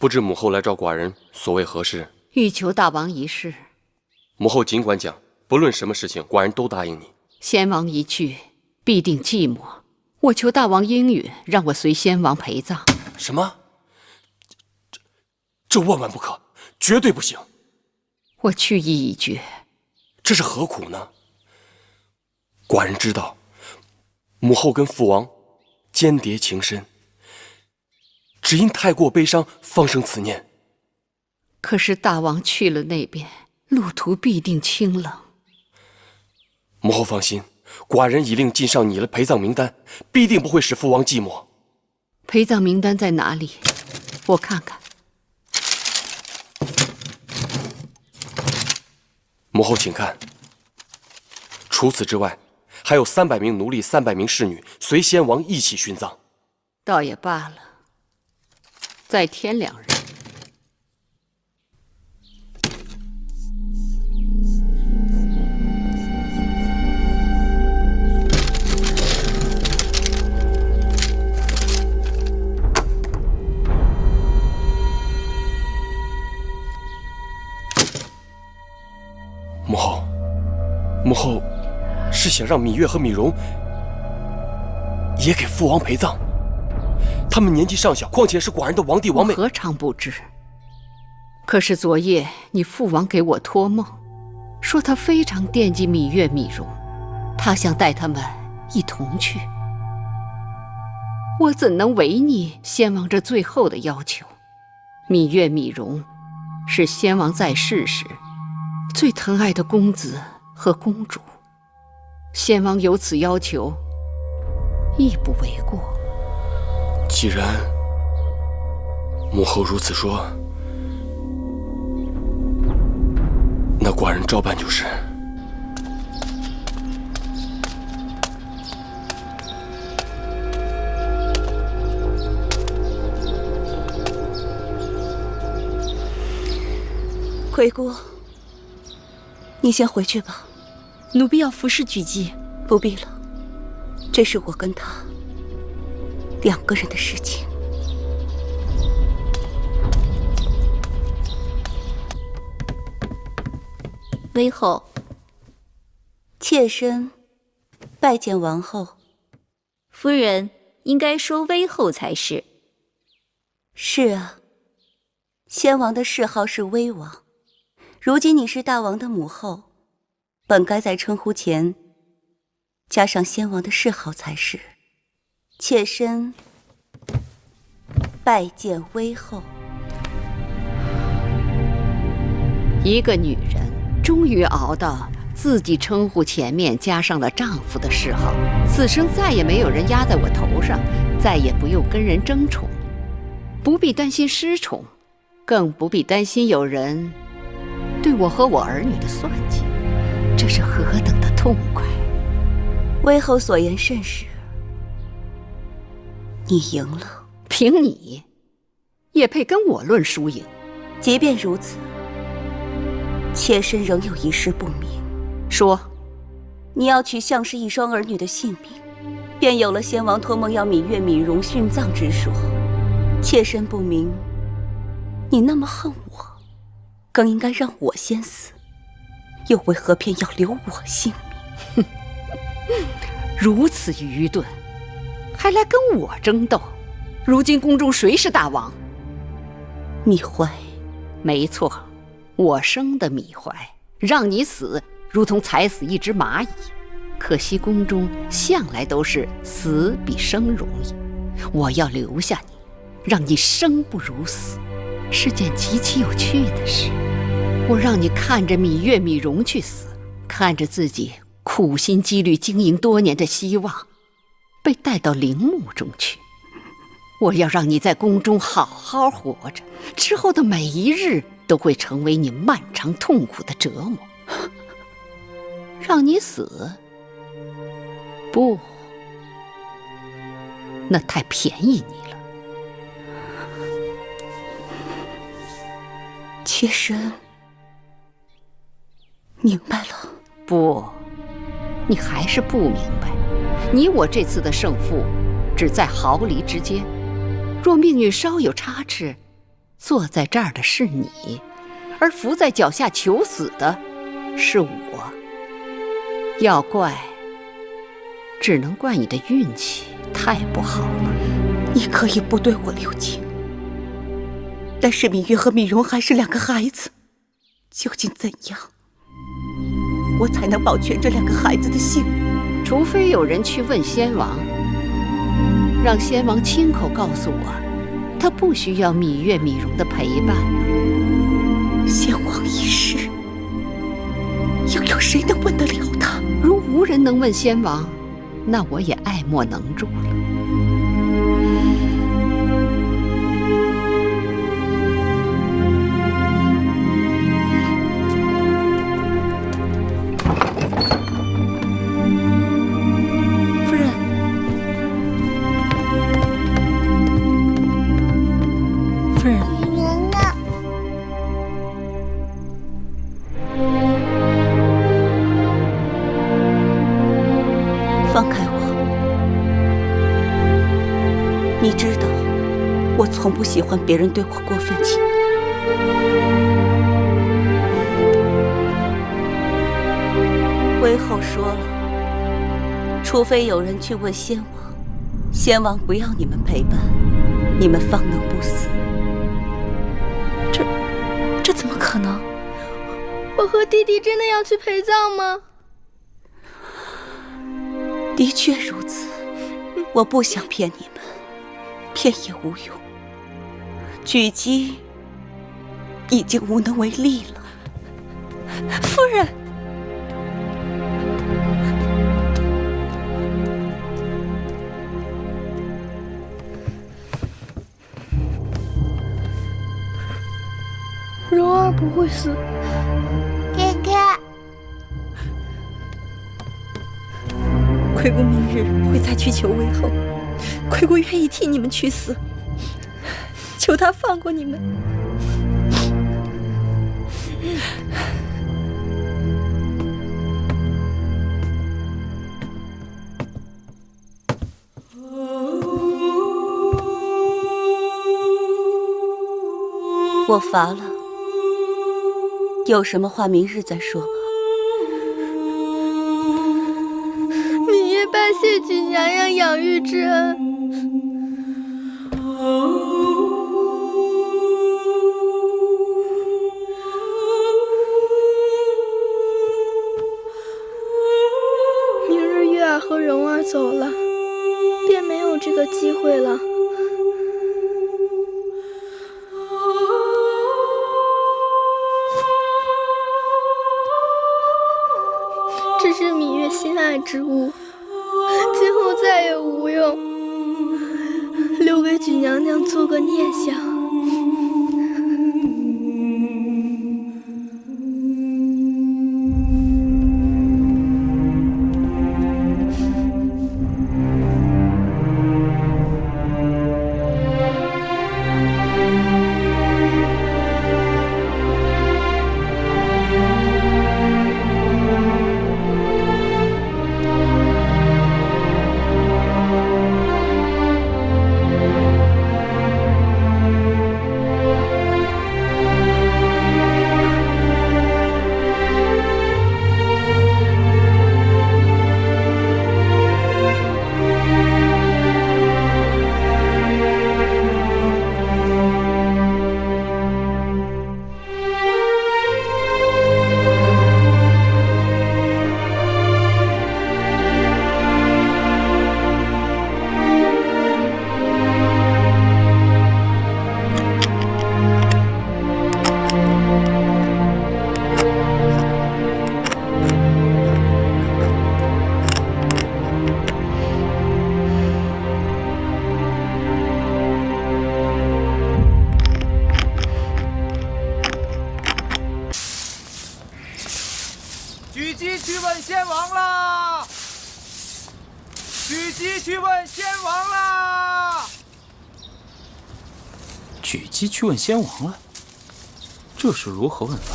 不知母后来找寡人所为何事？欲求大王一事。母后尽管讲，不论什么事情，寡人都答应你。先王一去，必定寂寞。我求大王应允，让我随先王陪葬。什么？这万万不可，绝对不行！我去意已决。这是何苦呢？寡人知道，母后跟父王间谍情深。只因太过悲伤，方生此念。可是大王去了那边，路途必定清冷。母后放心，寡人已令晋上拟了陪葬名单，必定不会使父王寂寞。陪葬名单在哪里？我看看。母后请看。除此之外，还有300名奴隶、300名侍女随先王一起殉葬。倒也罢了。再添2人。母后是想让芈月和芈容也给父王陪葬。他们年纪尚小，况且是寡人的王弟王妹，我何尝不知。可是昨夜你父王给我托梦，说他非常惦记芈月、芈容，他想带他们一同去。我怎能违逆先王这最后的要求？芈月、芈容是先王在世时最疼爱的公子和公主，先王有此要求，亦不为过。既然母后如此说，那寡人照办就是。魁姑，你先回去吧。奴婢要服侍举姬。不必了，这是我跟他2个人的事情。威后，妾身拜见王后。夫人应该说威后才是。是啊，先王的谥号是威王，如今你是大王的母后，本该在称呼前加上先王的谥号才是。妾身拜见威后。一个女人终于熬到自己称呼前面加上了丈夫的谥号，此生再也没有人压在我头上，再也不用跟人争宠，不必担心失宠，更不必担心有人对我和我儿女的算计，这是何等的痛快！威后所言甚是，你赢了。凭你，也配跟我论输赢？即便如此，妾身仍有一事不明。说，你要取项氏一双儿女的性命，便有了先王托梦要芈月、芈容殉葬之说。妾身不明，你那么恨我，更应该让我先死，又为何偏要留我性命？如此愚钝，还来跟我争斗？如今宫中谁是大王？芈怀。没错，我生的芈怀，让你死如同踩死一只蚂蚁。可惜宫中向来都是死比生容易，我要留下你，让你生不如死，是件极其有趣的事。我让你看着芈月、芈容去死，看着自己苦心积虑经营多年的希望被带到陵墓中去。我要让你在宫中好好活着，之后的每一日都会成为你漫长痛苦的折磨。让你死？不，那太便宜你了。妾身明白了。不，你还是不明白。你我这次的胜负只在毫厘之间。若命运稍有差池，坐在这儿的是你，而伏在脚下求死的是我。要怪，只能怪你的运气太不好了。你可以不对我留情，但是芈月和芈蓉还是2个孩子，究竟怎样，我才能保全这2个孩子的性命？除非有人去问先王，让先王亲口告诉我，他不需要芈月、芈蓉的陪伴了。先王一世，又有谁能问得了他？如无人能问先王，那我也爱莫能助了。夫人，夫人，女人呢？放开我！你知道，我从不喜欢别人对我过分亲密。魏后说了，除非有人去问先王，先王不要你们陪伴，你们方能不死。这怎么可能？我和弟弟真的要去陪葬吗？的确如此，我不想骗你们，骗也无用。举姬已经无能为力了。夫人，蓉儿不会死。哥哥，亏公明日会再去求魏后，亏公愿意替你们去死，求他放过你们。我乏了，有什么话明日再说吧。芈月拜谢举娘娘养育之恩。明日月儿和蓉儿走了，便没有这个机会了。这是芈月心爱之物，今后再也无用，留给举娘娘做个念想。姬去问先王啦！举姬去问先王啦！举姬去问先王了，这是如何问法？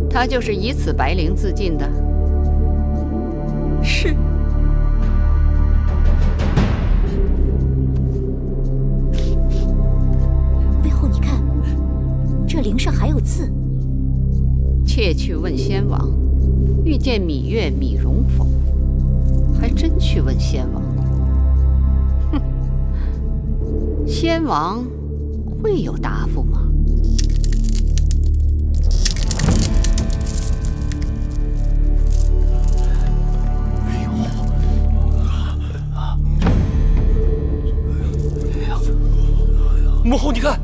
他就是以此白绫自尽的。是。背后你看，这绫上还有字。妾去问先王，遇见芈月、芈容否？还真去问先王。哼，先王会有答复吗？母后，你看，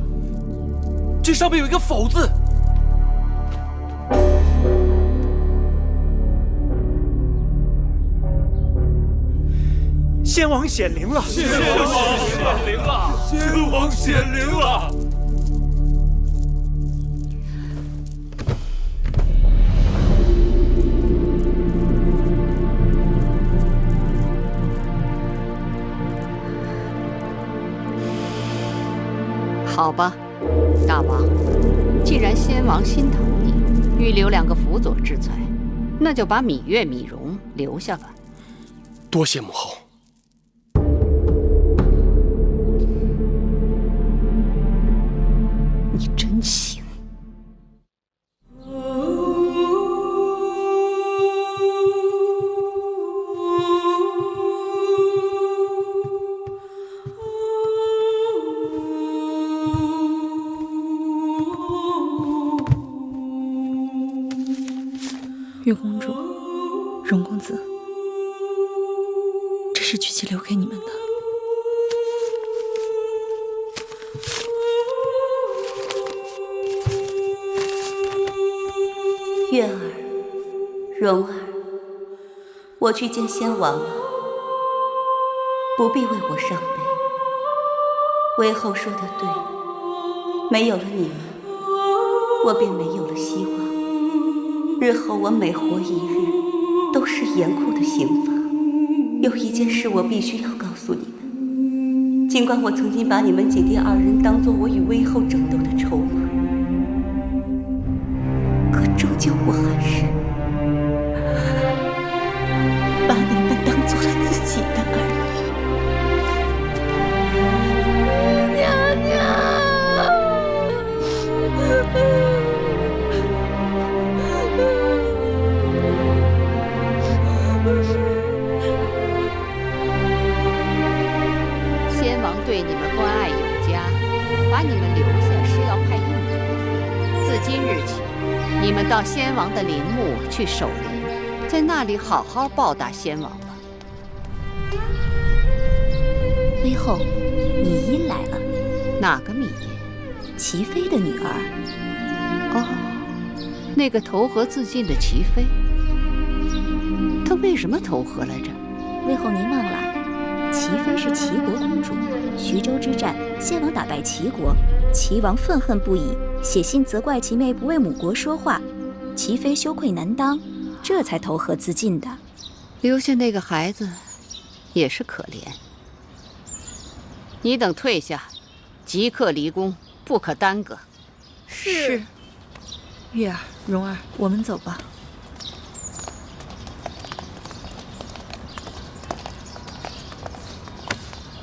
这上面有一个“否”字。先王显灵了！先王显灵了！先王显灵了！好吧，大王，既然先王心疼你，预留2个辅佐之才，那就把芈月、芈容留下吧。多谢母后。你真行。月公主，荣公子，这是举姬留给你们的。月儿，蓉儿，我去见先王了，不必为我伤悲。韦后说的对，没有了你们，我便没有了希望。日后我每活一日，都是严酷的刑罚。有一件事我必须要告诉你们，尽管我曾经把你们姐弟2人当作我与韦后争斗的筹码，可终究我还是把你们当做了自己的儿女。娘娘。先王对你们关爱有加，把你们留下是要派用途的。自今日起，你们到先王的陵墓去守灵，在那里好好报答先王吧。韦后，芈衣来了。哪个芈衣？齐妃的女儿。哦，那个投河自尽的齐妃。她为什么投河来着？韦后，您忘了，齐妃是齐国公主。徐州之战，先王打败齐国，齐王愤恨不已，写信责怪齐妹不为母国说话，齐妃羞愧难当，这才投河自尽的。留下那个孩子，也是可怜。你等退下，即刻离宫，不可耽搁。是。月儿、蓉儿，我们走吧。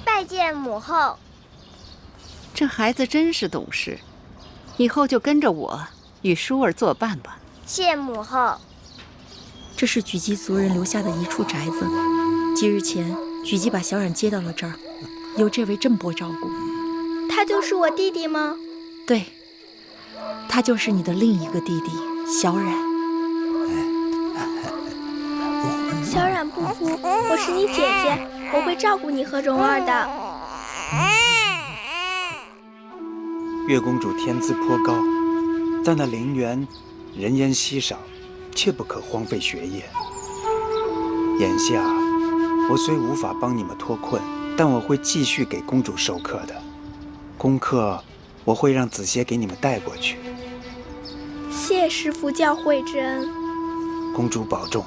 拜见母后。这孩子真是懂事，以后就跟着我与舒儿作伴吧。谢母后。这是举姬族人留下的一处宅子，几日前举姬把小冉接到了这儿，由这位郑伯照顾。他就是我弟弟吗？对，他就是你的另一个弟弟小冉。小冉不哭，我是你姐姐，我会照顾你和蓉儿的。月公主天资颇高，在那陵园人烟稀少，切不可荒废学业。眼下我虽无法帮你们脱困，但我会继续给公主授课的。功课我会让子歇给你们带过去。谢师傅教诲之恩。公主保重。